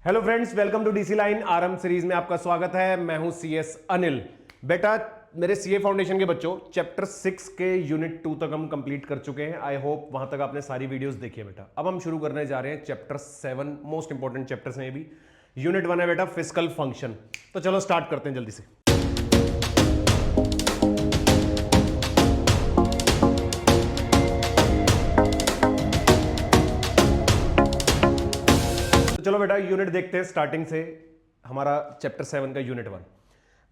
Hello friends, welcome to DC line RM series में आपका स्वागत है। मैं हूं सीएस अनिल। बेटा, मेरे सीए फाउंडेशन के बच्चों, चैप्टर 6 के यूनिट 2 तक हम कंप्लीट कर चुके हैं। आई होप वहां तक आपने सारी वीडियोस देखी है। बेटा, अब हम शुरू करने जा रहे हैं चैप्टर 7, मोस्ट इंपॉर्टेंट चैप्टर्स हैं ये भी। यूनिट 1 है बेटा फिस्कल फंक्शन। तो चलो स्टार्ट करते हैं जल्दी से। चलो बेटा, यूनिट देखते हैं स्टार्टिंग से। हमारा चैप्टर 7 का यूनिट 1।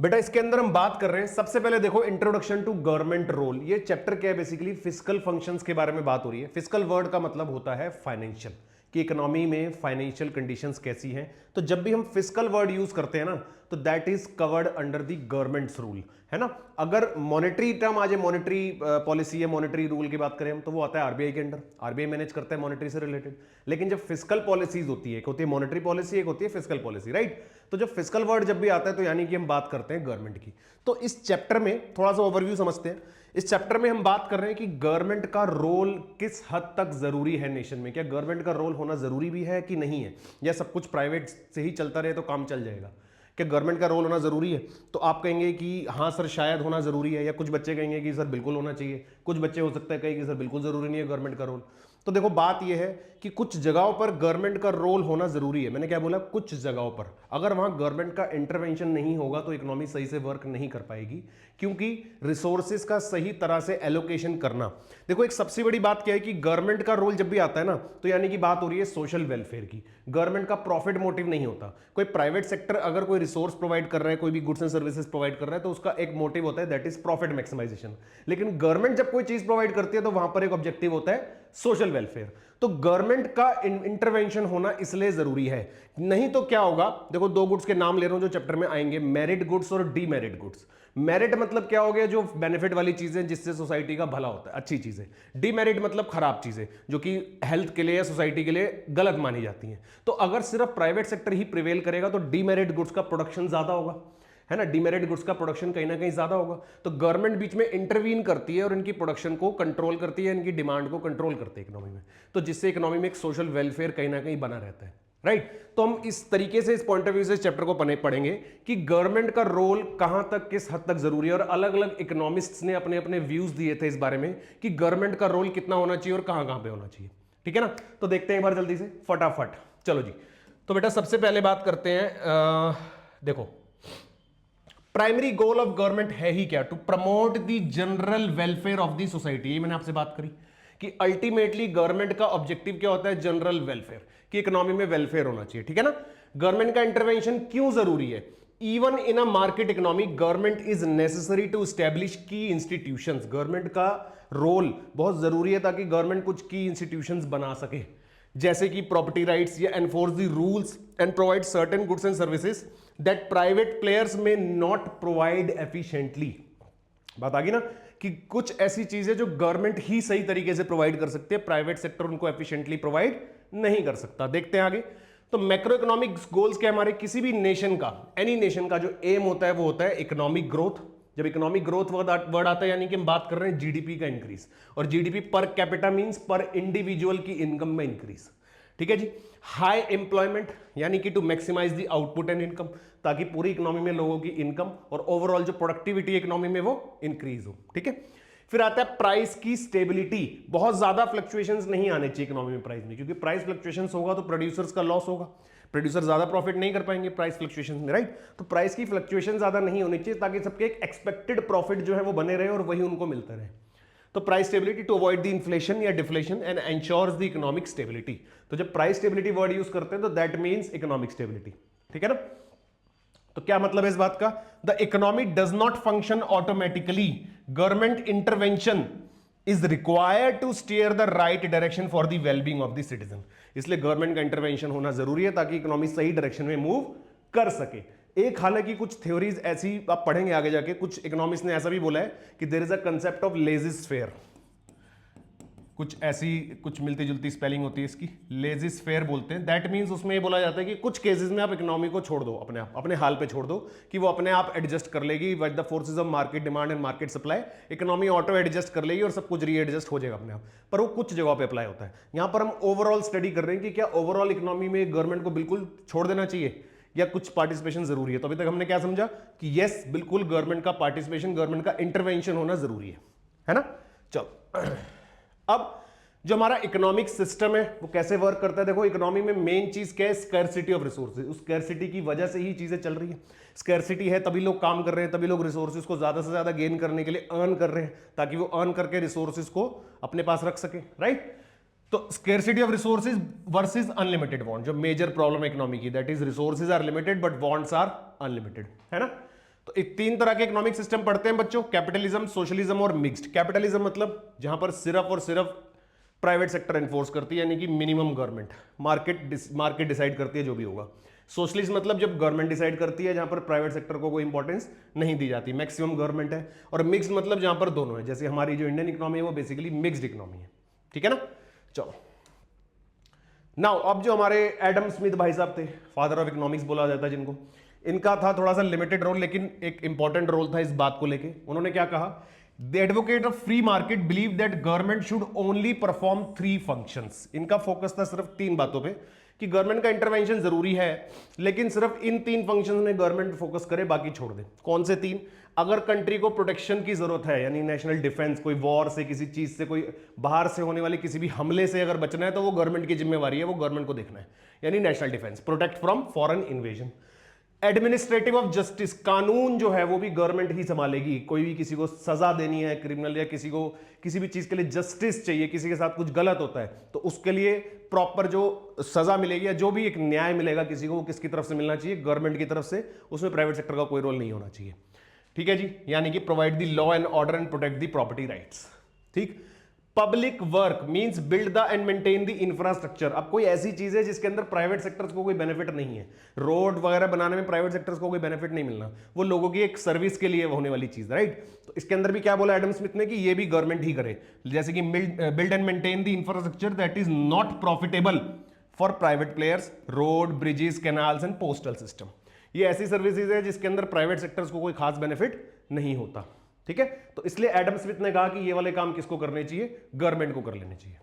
बेटा, इसके अंदर हम बात कर रहे हैं, सबसे पहले देखो इंट्रोडक्शन टू गवर्नमेंट रोल। ये चैप्टर क्या है? बेसिकली फिस्कल फंक्शंस के बारे में बात हो रही है। फिस्कल वर्ड का मतलब होता है फाइनेंशियल, कि इकोनॉमी में फाइनेंशियल कंडीशंस कैसी हैं। तो जब भी हम फिस्कल वर्ड यूज करते हैं ना, तो that is covered under the governments rule, है ना। अगर मॉनेटरी टर्म आ जाए, मॉनेटरी पॉलिसी या मॉनेटरी रूल की बात करें हम, तो वो आता है आरबीआई के अंडर। आरबीआई मैनेज करता है मॉनेटरी से रिलेटेड। लेकिन जब फिस्कल पॉलिसीज होती है, एक होती है मॉनेटरी पॉलिसी, एक होती है फिस्कल पॉलिसी, राइट। तो जब फिस्कल वर्ड जब भी आता है तो यानी कि हम बात करते हैं गवर्नमेंट की। तो इस चैप्टर में थोड़ा सा ओवरव्यू समझते हैं। इस चैप्टर में हम बात कर रहे हैं कि गवर्नमेंट का रोल किस हद तक जरूरी है नेशन में। क्या गवर्नमेंट का रोल होना जरूरी भी है कि नहीं है, या सब कुछ प्राइवेट से ही चलता रहे तो काम चल जाएगा। क्या गवर्नमेंट का रोल होना जरूरी है? तो आप कहेंगे कि हाँ सर शायद होना जरूरी है, या कुछ बच्चे कहेंगे कि सर बिल्कुल होना चाहिए। कुछ बच्चे हो सकता है कहेंगे कि सर बिल्कुल जरूरी नहीं है गवर्नमेंट का रोल। तो देखो बात यह है कि कुछ जगहों पर गवर्नमेंट का रोल होना जरूरी है। मैंने क्या बोला? कुछ जगहों पर। अगर वहां गवर्नमेंट का इंटरवेंशन नहीं होगा तो इकोनॉमी सही से वर्क नहीं कर पाएगी, क्योंकि रिसोर्सेज का सही तरह से एलोकेशन करना। देखो, एक सबसे बड़ी बात क्या है कि गवर्नमेंट का रोल जब भी आता है ना, तो यानी कि बात हो रही है सोशल वेलफेयर की। गवर्नमेंट का प्रॉफिट मोटिव नहीं होता। कोई प्राइवेट सेक्टर अगर कोई रिसोर्स प्रोवाइड कर रहा है, कोई भी गुड्स एंड सर्विसेज प्रोवाइड कर रहा है, तो उसका एक मोटिव होता है, दैट इज प्रॉफिट मैक्सिमाइजेशन। लेकिन गवर्नमेंट जब कोई चीज प्रोवाइड करती है तो वहां पर एक ऑब्जेक्टिव होता है सोशल वेलफेयर। तो गवर्नमेंट का इंटरवेंशन होना इसलिए जरूरी है। नहीं तो क्या होगा? देखो, दो गुड्स के नाम ले रहा हूं जो चैप्टर में आएंगे, मेरिट गुड्स और डीमेरिट गुड्स। मेरिट मतलब क्या हो गया? जो बेनिफिट वाली चीजें जिससे सोसाइटी का भला होता है, अच्छी चीजें। डीमेरिट मतलब खराब चीजें, जो कि हेल्थ के लिए या सोसाइटी के लिए गलत मानी जाती हैं। तो अगर सिर्फ प्राइवेट सेक्टर ही प्रिवेल करेगा तो डीमेरिट गुड्स का प्रोडक्शन ज्यादा होगा, है ना। डीमेरिट गुड्स का प्रोडक्शन कहीं ना कहीं ज्यादा होगा। तो गवर्नमेंट बीच में इंटरवीन करती है और इनकी प्रोडक्शन को कंट्रोल करती है, इनकी डिमांड को कंट्रोल करती है इकोनॉमी में। तो जिससे इकोनॉमी में एक सोशल वेलफेयर कहीं ना कहीं बना रहता है, राइट। तो हम इस तरीके से, इस पॉइंट ऑफ व्यू से इस चैप्टर को पढ़ेंगे कि गवर्नमेंट का रोल कहां तक, किस हद तक जरूरी है। और अलग अलग इकोनॉमिस्ट्स ने अपने अपने व्यूज दिए थे इस बारे में कि गवर्नमेंट का रोल कितना होना चाहिए और कहां कहां पे होना चाहिए, ठीक है ना। तो देखते हैं एक बार जल्दी से फटाफट। चलो जी, तो बेटा सबसे पहले बात करते हैं। देखो, प्राइमरी गोल ऑफ गवर्नमेंट है ही क्या? To promote the general welfare of the society. ये मैंने आपसे बात करी कि अल्टीमेटली गवर्नमेंट का ऑब्जेक्टिव क्या होता है? जनरल वेलफेयर, कि इकोनॉमी में वेलफेयर होना चाहिए, ठीक है ना। गवर्नमेंट का इंटरवेंशन क्यों जरूरी है? Even in a market economy government is necessary to establish की इंस्टीट्यूशंस। गवर्नमेंट का रोल बहुत जरूरी है ताकि गवर्नमेंट कुछ की इंस्टीट्यूशंस बना सके, जैसे कि प्रॉपर्टी राइट्स, या enforce the rules and provide certain goods and services that private players में नॉट प्रोवाइड एफिशिएंटली। बात आ गई ना, कि कुछ ऐसी चीजें जो गवर्नमेंट ही सही तरीके से प्रोवाइड कर सकती है, प्राइवेट सेक्टर उनको एफिशिएंटली प्रोवाइड नहीं कर सकता। देखते हैं आगे। तो मैक्रो इकोनॉमिक गोल्स क्या हमारे किसी भी नेशन का, एनी नेशन का जो एम होता है वो होता है इकोनॉमिक ग्रोथ। जब इकोनॉमिक ग्रोथ वर्ड आता है यानी कि हम बात कर रहे हैं जीडीपी का इंक्रीज, और GDP per capita means per individual की इनकम में इंक्रीज, ठीक है जी। हाई एम्प्लॉयमेंट यानी कि to maximize the output and income, ताकि पूरी इकोनॉमी में लोगों की इनकम और ओवरऑल जो प्रोडक्टिविटी इकोनॉमी में वो इंक्रीज हो, ठीक है। फिर आता है प्राइस की स्टेबिलिटी। बहुत ज्यादा फ्लक्चुएशंस नहीं आने चाहिए इकोनॉमी में प्राइस में, क्योंकि प्राइस फ्लक्चुएशंस होगा तो प्रोड्यूसर्स का लॉस होगा। प्रोड्यूसर ज्यादा प्रॉफिट नहीं कर पाएंगे प्राइस फ्लक्चुएशंस में, राइट। तो प्राइस की फ्लक्चुएशन ज्यादा नहीं होनी चाहिए ताकि सबके एक एक्सपेक्टेड प्रॉफिट जो है वो बने रहे और वही उनको मिलता रहे। तो price stability to avoid the inflation या deflation and ensures the economic stability. तो जब प्राइस स्टेबिलिटी वर्ड यूज करते हैं तो दैट मींस इकोनॉमिक स्टेबिलिटी, ठीक है ना। तो क्या मतलब है इस बात का? The economy does not function automatically, government intervention is required to steer the right direction for the wellbeing of the citizen. इसलिए गवर्नमेंट का इंटरवेंशन होना जरूरी है ताकि इकोनॉमी सही डायरेक्शन में मूव कर सके। एक हालांकि कुछ थ्योरीज ऐसी आप पढ़ेंगे आगे जाके, कुछ इकोनॉमिस्ट ने ऐसा भी बोला है कि there is a concept of laissez faire. कुछ ऐसी कुछ मिलती जुलती स्पेलिंग होती है इसकी, लेजिस फेयर बोलते हैं। दैट मीन्स उसमें ये बोला जाता है कि कुछ केसेस में आप इकोनॉमी को छोड़ दो, अपने आप अपने हाल पे छोड़ दो कि वो अपने आप एडजस्ट कर लेगी with the forces of market demand and market supply. Economy auto adjust कर लेगी और सब कुछ रीएडजस्ट हो जाएगा अपने आप। पर वो कुछ जगह पे अप्लाई होता है। यहां पर हम ओवरऑल स्टडी कर रहे हैं कि क्या ओवरऑल इकोनॉमी में गवर्नमेंट को बिल्कुल छोड़ देना चाहिए या कुछ पार्टिसिपेशन जरूरी है। तो अभी तक हमने क्या समझा कि यस, बिल्कुल गवर्नमेंट का पार्टिसिपेशन, गवर्नमेंट का इंटरवेंशन होना जरूरी है ना। चलो अब जो हमारा इकोनॉमिक सिस्टम है वो कैसे वर्क करता है। देखो इकोनॉमी में मेन चीज क्या है, स्कैरसिटी ऑफ रिसोर्सेज। उस स्कैरसिटी की वजह से ही चीजें चल रही है। स्कैरसिटी है तभी लोग काम कर रहे हैं, तभी लोग रिसोर्सेज को ज्यादा से ज्यादा गेन करने के लिए अर्न कर रहे हैं, ताकि वो अर्न करके रिसोर्सेज को अपने पास रख सके, राइट। तो scarcity of resources versus unlimited want, जो मेजर प्रॉब्लम है इकोनॉमी की, that is resources are limited but wants are unlimited, है ना। तो एक तीन तरह के इकोनॉमिक सिस्टम पढ़ते हैं बच्चों, कैपिटलिज्म, सोशलिज्म और मिक्स्ड। कैपिटलिज्म मतलब जहां पर सिर्फ और सिर्फ प्राइवेट सेक्टर एनफोर्स करती है, यानी कि मिनिमम गवर्नमेंट, मार्केट डिसाइड करती है जो भी होगा। सोशलिज्म मतलब जब गवर्नमेंट डिसाइड करती है, जहां पर प्राइवेट सेक्टर को कोई इंपॉर्टेंस नहीं दी जाती, मैक्सिमम गवर्नमेंट है। और मिक्स्ड मतलब जहां पर दोनों है, जैसे हमारी जो इंडियन इकोनॉमी है वो बेसिकली मिक्स्ड इकोनॉमी है, ठीक है ना। चलो नाउ अब जो हमारे एडम स्मिथ भाई साहब थे, फादर ऑफ इकोनॉमिक्स बोला जाता है जिनको, इनका था थोड़ा सा लिमिटेड रोल, लेकिन एक इंपॉर्टेंट रोल था इस बात को लेके। उन्होंने क्या कहा, the advocate of free market believe that government should only perform 3 functions. इनका फोकस था सिर्फ 3 बातों पे कि गवर्नमेंट का इंटरवेंशन जरूरी है, लेकिन सिर्फ इन 3 फंक्शंस में गवर्नमेंट फोकस करे, बाकी छोड़ दे। कौन से 3? अगर कंट्री को प्रोटेक्शन की जरूरत है, यानी नेशनल डिफेंस, कोई वॉर से, किसी चीज से, कोई बाहर से होने वाली किसी भी हमले से अगर बचना है, तो वो गवर्नमेंट की जिम्मेवारी है, वो गवर्नमेंट को देखना है, यानी national defence, protect from foreign invasion. Administrative of justice, कानून जो है वो भी गवर्नमेंट ही संभालेगी। कोई भी किसी को सजा देनी है क्रिमिनल, या किसी को किसी भी चीज के लिए जस्टिस चाहिए, किसी के साथ कुछ गलत होता है तो उसके लिए प्रॉपर जो सजा मिलेगी या जो भी एक न्याय मिलेगा किसी को, वो किसकी तरफ से मिलना चाहिए, गवर्नमेंट की तरफ से। उसमें प्राइवेट सेक्टर का कोई रोल नहीं होना चाहिए, ठीक है जी। यानी कि provide the law and order and protect the property rights, ठीक। Public work means build the and maintain the infrastructure. अब कोई ऐसी चीज है जिसके अंदर प्राइवेट सेक्टर्स को कोई बेनिफिट नहीं है, रोड वगैरह बनाने में प्राइवेट सेक्टर्स को कोई बेनिफिट नहीं मिलना, वो लोगों की एक सर्विस के लिए होने वाली चीज, राइट। तो इसके अंदर भी क्या बोला एडम स्मिथ ने कि ये भी गवर्नमेंट ही करे, जैसे कि build and maintain the infrastructure that is not profitable for private players, road, bridges, canals and postal system. ये ऐसी सर्विसेज है जिसके अंदर प्राइवेट सेक्टर्स को कोई खास बेनिफिट नहीं होता, ठीक है। तो इसलिए एडम स्मिथ ने कहा कि ये वाले काम किसको करने चाहिए, गवर्नमेंट को कर लेने चाहिए,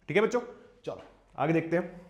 ठीक है बच्चों। चलो आगे देखते हैं।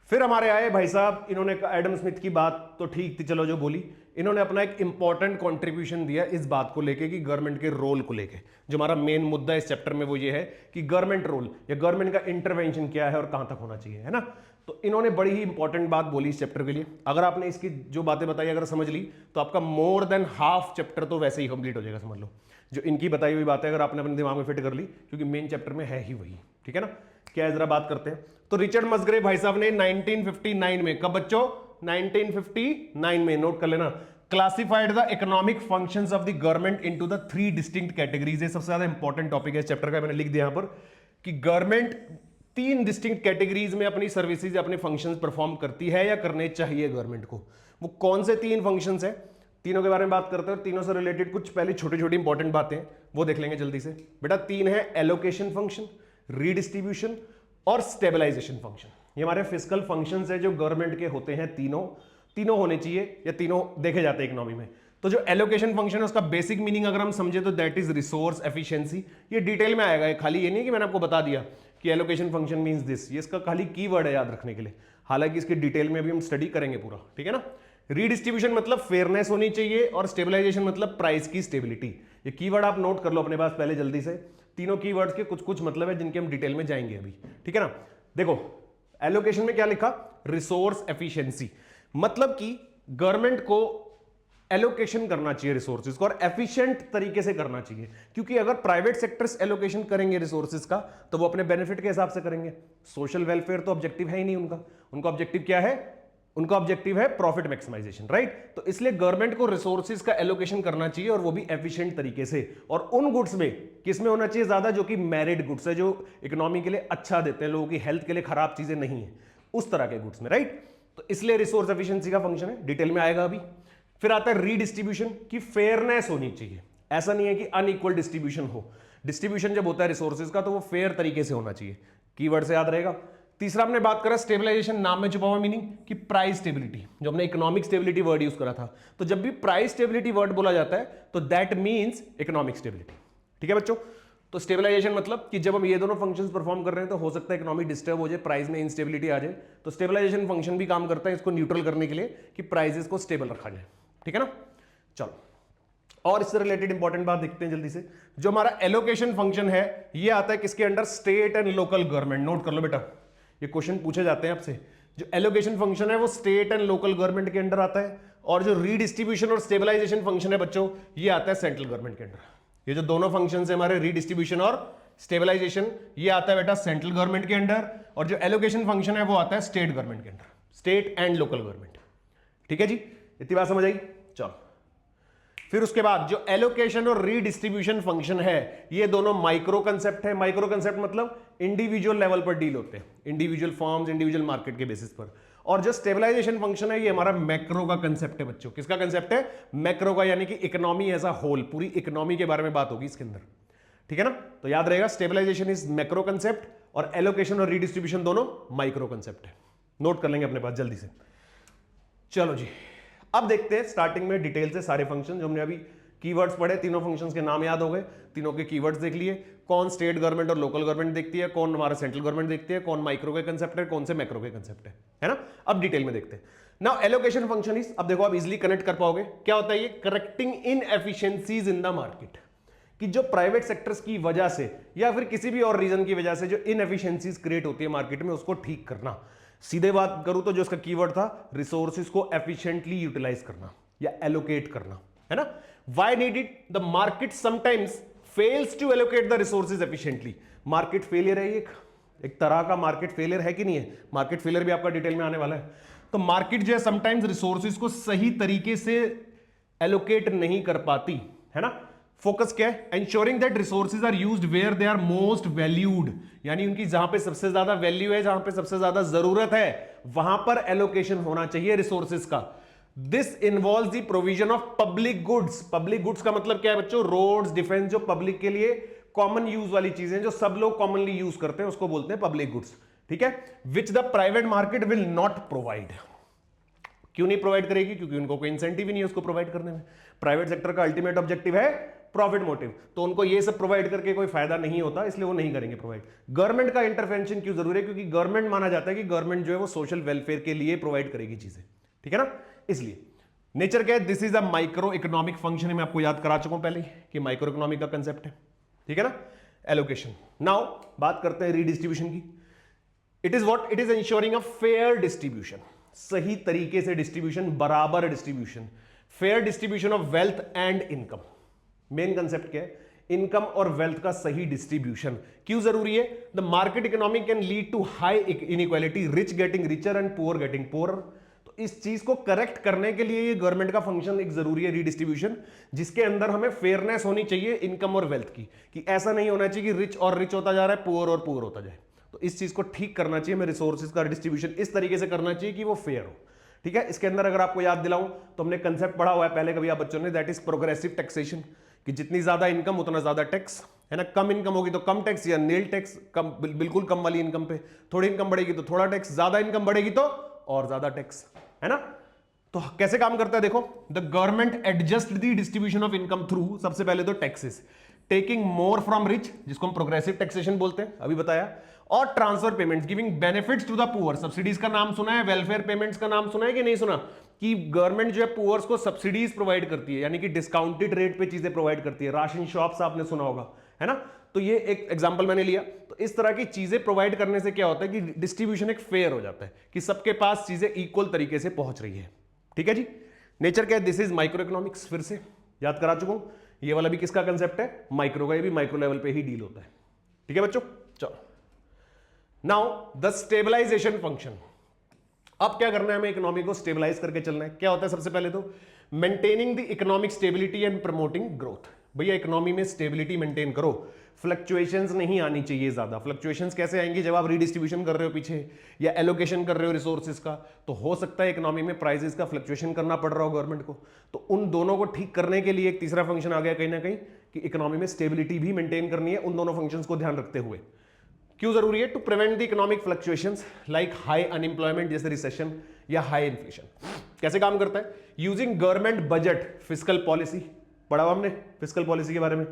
फिर हमारे आए भाई साहब, इन्होंने एडम स्मिथ की बात तो ठीक थी, चलो जो बोली, इन्होंने अपना एक इंपॉर्टेंट कंट्रीब्यूशन दिया इस बात को लेके कि गवर्नमेंट के रोल को लेके। जो हमारा मेन मुद्दा इस चैप्टर में वो ये है कि गवर्नमेंट रोल या गवर्नमेंट का इंटरवेंशन क्या है और कहां तक होना चाहिए, है ना। तो इन्होंने बड़ी ही इंपॉर्टेंट बात बोली इस चैप्टर के लिए। अगर आपने इसकी जो बातें बताई अगर समझ ली तो आपका मोर देन हाफ चैप्टर तो वैसे ही कंप्लीट हो जाएगा, समझ लो। जो इनकी बताई हुई बातें अगर आपने अपने दिमाग में फिट कर ली, क्योंकि मेन चैप्टर में है ही वही, ठीक है ना। क्या है जरा बात करते हैं। तो रिचर्ड मसग्रे भाई साहब ने 1959 में, कब बच्चों, 1959 में, नोट कर लेना, classified the economic functions of the government into the 3 distinct categories. ये सबसे ज्यादा इंपॉर्टेंट टॉपिक है इस चैप्टर का, मैंने लिख दिया यहां पर कि गवर्नमेंट 3 डिस्टिंक्ट कैटेगरीज में अपनी सर्विसेज, अपने फंक्शंस परफॉर्म करती है या करने चाहिए गवर्नमेंट को। वो कौन से 3 फंक्शंस है, तीनों के बारे में बात करते हैं। तीनों से रिलेटेड कुछ पहले छोटी छोटी इंपॉर्टेंट बातें वो देख लेंगे जल्दी से। बेटा 3 है, एलोकेशन फंक्शन, रीडिस्ट्रीब्यूशन और स्टेबलाइजेशन फंक्शन। ये हमारे फिस्कल फंक्शंस है जो गवर्नमेंट के होते हैं, तीनों होने चाहिए या तीनों देखे जाते हैं इकोनॉमी में। तो जो एलोकेशन फंक्शन है उसका बेसिक मीनिंग अगर हम समझे तो दैट इज रिसोर्स एफिशिएंसी। ये डिटेल में आएगा, खाली ये नहीं कि मैंने आपको बता दिया कि एलोकेशन फंक्शन मींस दिस, ये इसका खाली कीवर्ड है याद रखने के लिए, हालांकि इसकी डिटेल में भी हम स्टडी करेंगे पूरा, ठीक है ना। रीडिस्ट्रीब्यूशन मतलब फेयरनेस होनी चाहिए और स्टेबलाइजेशन मतलब प्राइस की स्टेबिलिटी। ये कीवर्ड आप नोट कर लो अपने पास पहले जल्दी से। तीनों कीवर्ड्स के कुछ कुछ मतलब है जिनके हम डिटेल में जाएंगे अभी, ठीक है ना। देखो एलोकेशन में क्या लिखा, रिसोर्स एफिशिएंसी, मतलब कि गवर्नमेंट को एलोकेशन करना चाहिए रिसोर्सेज को और एफिशिएंट तरीके से करना चाहिए, क्योंकि अगर प्राइवेट सेक्टर्स एलोकेशन करेंगे रिसोर्सेज का तो वो अपने बेनिफिट के हिसाब से करेंगे। सोशल वेलफेयर तो ऑब्जेक्टिव है ही नहीं उनका ऑब्जेक्टिव क्या है, उनका ऑब्जेक्टिव है प्रॉफिट मैक्सिमाइजेशन, राइट। तो इसलिए गवर्नमेंट को रिसोर्सेज का एलोकेशन करना चाहिए और वो भी एफिशिएंट तरीके से, और उन गुड्स में किसमें होना चाहिए ज्यादा, जो कि मेरिट गुड्स है, जो इकोनॉमी के लिए अच्छा देते हैं, लोगों की हेल्थ के लिए खराब चीजें नहीं है, उस तरह के गुड्स में, राइट। तो इसलिए रिसोर्स एफिशिएंसी का फंक्शन है, डिटेल में आएगा अभी। फिर आता है रीडिस्ट्रीब्यूशन की फेयरनेस होनी चाहिए, ऐसा नहीं है कि अनइक्वल डिस्ट्रीब्यूशन हो। डिस्ट्रीब्यूशन जब होता है रिसोर्सेज का तो वो फेयर तरीके से होना चाहिए, कीवर्ड से याद रहेगा। तीसरा हमने बात करा स्टेबलाइजेशन, नाम में छुपा हुआ मीनिंग कि प्राइस स्टेबिलिटी, जो हमने इकोनॉमिक स्टेबिलिटी वर्ड यूज करा था, तो जब भी प्राइस स्टेबिलिटी वर्ड बोला जाता है तो दैट मींस इकोनॉमिक स्टेबिलिटी। ठीक है बच्चों, तो स्टेबलाइजेशन मतलब कि जब हम ये दोनों फंक्शंस परफॉर्म कर रहे हैं तो हो सकता है इकोनॉमी डिस्टर्ब हो जाए, प्राइस में इंस्टेबिलिटी आ जाए, तो स्टेबलाइजेशन फंक्शन भी काम करता है इसको न्यूट्रल करने के लिए कि प्राइसेस को स्टेबल रखा जाए। ठीक है ना, चलो और इससे रिलेटेड इंपॉर्टेंट बात देखते हैं जल्दी से। जो हमारा एलोकेशन फंक्शन है ये आता है किसके under, state and local government. Note कर लो बेटा, ये क्वेश्चन पूछे जाते हैं आपसे। जो एलोकेशन फंक्शन है वो स्टेट एंड लोकल गवर्नमेंट के अंडर आता है, और जो रीडिस्ट्रीब्यूशन और स्टेबलाइजेशन फंक्शन है बच्चों ये आता है सेंट्रल गवर्नमेंट के अंडर। ये जो दोनों फंक्शन है हमारे रीडिस्ट्रीब्यूशन और स्टेबलाइजेशन, ये आता है बेटा सेंट्रल गवर्नमेंट के अंडर, और जो एलोकेशन फंक्शन है वो आता है स्टेट गवर्नमेंट के under, state and local government. ठीक है जी, इतनी बात समझ आई। चलो फिर उसके बाद जो एलोकेशन और रीडिस्ट्रीब्यूशन फंक्शन है ये दोनों माइक्रो कंसेप्ट है। माइक्रो कंसेप्ट मतलब इंडिविजुअल लेवल पर डील होते हैं, इंडिविजुअल फॉर्म्स, इंडिविजुअल मार्केट के बेसिस पर। और जो स्टेबलाइजेशन फंक्शन है ये हमारा मैक्रो का कंसेप्ट है बच्चों। किसका कंसेप्ट है, मैक्रो का, यानी कि इकोनॉमी एज अ होल, पूरी इकोनॉमी के बारे में बात होगी इसके अंदर। ठीक है ना, तो याद रहेगा स्टेबलाइजेशन इज मैक्रो कंसेप्ट और एलोकेशन और रीडिस्ट्रीब्यूशन दोनों माइक्रो कंसेप्ट है। नोट कर लेंगे अपने पास जल्दी से। चलो जी, अब देखते हैं स्टार्टिंग में डिटेल से सारे फंक्शन जो हमने अभी कीवर्ड्स पढ़े, तीनों फंक्शंस के नाम याद हो गए, तीनों के कीवर्ड्स देख लिए, कौन स्टेट गवर्नमेंट और लोकल गवर्नमेंट देखती है, कौन हमारा सेंट्रल गवर्नमेंट देखती है, कौन माइक्रो के कंसेप्ट है, कौन से मैक्रो के कंसेप्ट है ना। अब डिटेल में देखते हैं। नाउ एलोकेशन फंक्शन इज, अब देखो आप इजीली कनेक्ट कर पाओगे, क्या होता है ये, correcting inefficiencies in the market, कि जो प्राइवेट सेक्टर्स की वजह से या फिर किसी भी और रीजन की वजह से जो इनएफिशिएंसीज क्रिएट होती है मार्केट में उसको ठीक करना। सीधे बात करूं तो जो इसका कीवर्ड था, रिसोर्सेज को एफिशिएंटली यूटिलाइज करना या एलोकेट करना, है ना। Why needed, the market sometimes fails to allocate the resources efficiently. Market failure है, एक तरह का मार्केट फेलियर है कि नहीं है, मार्केट फेलियर भी आपका डिटेल में आने वाला है। तो मार्केट जो है समटाइम्स रिसोर्सेज को सही तरीके से एलोकेट नहीं कर पाती, है ना। फोकस क्या है, ensuring that resources are used where they are most valued, यानी उनकी जहां पे सबसे ज्यादा वैल्यू है, जहां पे सबसे ज्यादा जरूरत है वहां पर एलोकेशन होना चाहिए रिसोर्सेज का। This involves the provision of public goods. Public goods का मतलब क्या है बच्चों, रोड्स, डिफेंस, जो पब्लिक के लिए कॉमन यूज वाली चीजें जो सब लोग कॉमनली यूज करते हैं उसको बोलते हैं पब्लिक गुड्स। ठीक है, which the private market will not provide. क्यों नहीं प्रोवाइड करेगी, क्योंकि उनको कोई इंसेंटिव ही नहीं है उसको प्रोवाइड करने में। प्राइवेट सेक्टर का अल्टीमेट ऑब्जेक्टिव है प्रॉफिट मोटिव, तो उनको ये सब प्रोवाइड करके कोई फायदा नहीं होता, इसलिए वो नहीं करेंगे प्रोवाइड। गवर्नमेंट का इंटरवेंशन क्यों जरूरी है, क्योंकि गवर्नमेंट माना जाता है कि गवर्नमेंट जो है वो सोशल वेलफेयर के लिए प्रोवाइड करेगी चीजें। ठीक है ना, इसलिए नेचर क्या है, this is a micro economic function है, मैं आपको याद करा चुका हूं पहले कि माइक्रो इकोनॉमिक का कंसेप्ट है। ठीक है ना, एलोकेशन। नाउ बात करते हैं रीडिस्ट्रीब्यूशन की। It is what, it is ensuring a fair distribution, सही तरीके से डिस्ट्रीब्यूशन, बराबर distribution, fair distribution of wealth and income. Main concept क्या है, इनकम और वेल्थ का सही डिस्ट्रीब्यूशन। क्यों जरूरी है, the market economy can lead to high inequality, rich getting richer and poor getting poor. तो इस चीज को करेक्ट करने के लिए ये गवर्नमेंट का फंक्शन एक जरूरी है, रीडिस्ट्रीब्यूशन, जिसके अंदर हमें फेयरनेस होनी चाहिए इनकम और वेल्थ की, कि ऐसा नहीं होना चाहिए कि रिच और रिच होता जा रहा है, पुअर और पुअर होता जाए। तो इस चीज को ठीक करना चाहिए, हमें रिसोर्सेज का डिस्ट्रीब्यूशन इस तरीके से करना चाहिए कि वो फेयर हो। ठीक है, इसके अंदर अगर आपको याद दिलाऊं तो हमने कंसेप्ट पढ़ा हुआ है पहले कभी आप बच्चों ने, दैट इज प्रोग्रेसिव टैक्सेशन, कि जितनी ज्यादा इनकम उतना ज्यादा टैक्स, है ना। कम इनकम होगी तो कम टैक्स या नील टैक्स, कम बिल्कुल कम वाली इनकम पे, थोड़ी इनकम बढ़ेगी तो थोड़ा टैक्स, ज्यादा इनकम बढ़ेगी तो और ज्यादा टैक्स, है ना। तो कैसे काम करता है देखो, the government adjust the distribution of income through, सबसे पहले तो taxes, taking more from rich, जिसको हम प्रोग्रेसिव टैक्सेशन बोलते हैं, अभी बताया, और transfer payments, giving benefits to the poor. Subsidies का नाम सुना है, वेलफेयर पेमेंट्स का नाम सुना है कि नहीं सुना, कि गवर्नमेंट जो है पुअर्स को सब्सिडीज प्रोवाइड करती है, यानी कि डिस्काउंटेड रेट पे चीजें प्रोवाइड करती है। राशन शॉप्स आपने सुना होगा, है ना। तो ये एक एग्जांपल मैंने लिया। तो इस तरह की चीजें प्रोवाइड करने से क्या होता है कि डिस्ट्रीब्यूशन एक फेयर हो जाता है, कि सबके पास चीजें इक्वल तरीके से पहुंच रही है। ठीक है जी, नेचर क्या है, दिस इज माइक्रो इकोनॉमिक्स, फिर से याद करा चुका हूं। ये वाला भी किसका कंसेप्ट है, माइक्रो का, ये भी माइक्रो लेवल पे ही डील होता है। ठीक है बच्चों, चलो नाउ द स्टेबलाइजेशन फंक्शन। अब क्या करना है, हमें इकोनॉमी को स्टेबलाइज करके चलना है। क्या होता है सबसे पहले तो, maintaining the economic stability and promoting growth. भैया इकोनॉमी में स्टेबिलिटी मेंटेन करो, फ्लक्चुएशंस नहीं आनी चाहिए ज्यादा। फ्लक्चुएशंस कैसे आएंगी, जब आप रीडिस्ट्रीब्यूशन कर रहे हो पीछे या एलोकेशन कर रहे हो रिसोर्सेज का, तो हो सकता है इकोनॉमी में प्राइसेस का फ्लक्चुएशन करना पड़ रहा हो गवर्नमेंट को। तो उन दोनों को ठीक करने के लिए एक तीसरा फंक्शन आ गया कहीं ना कहीं, कि इकोनॉमी में स्टेबिलिटी भी मेंटेन करनी है, उन दोनों फंक्शंस को ध्यान रखते हुए। क्यों जरूरी है? To prevent the economic fluctuations like high unemployment जैसे रिसेशन या हाई इन्फ्लेशन। कैसे काम करता है? Using government budget, fiscal policy, पढ़ा हुआ हमने फिस्कल पॉलिसी के बारे में।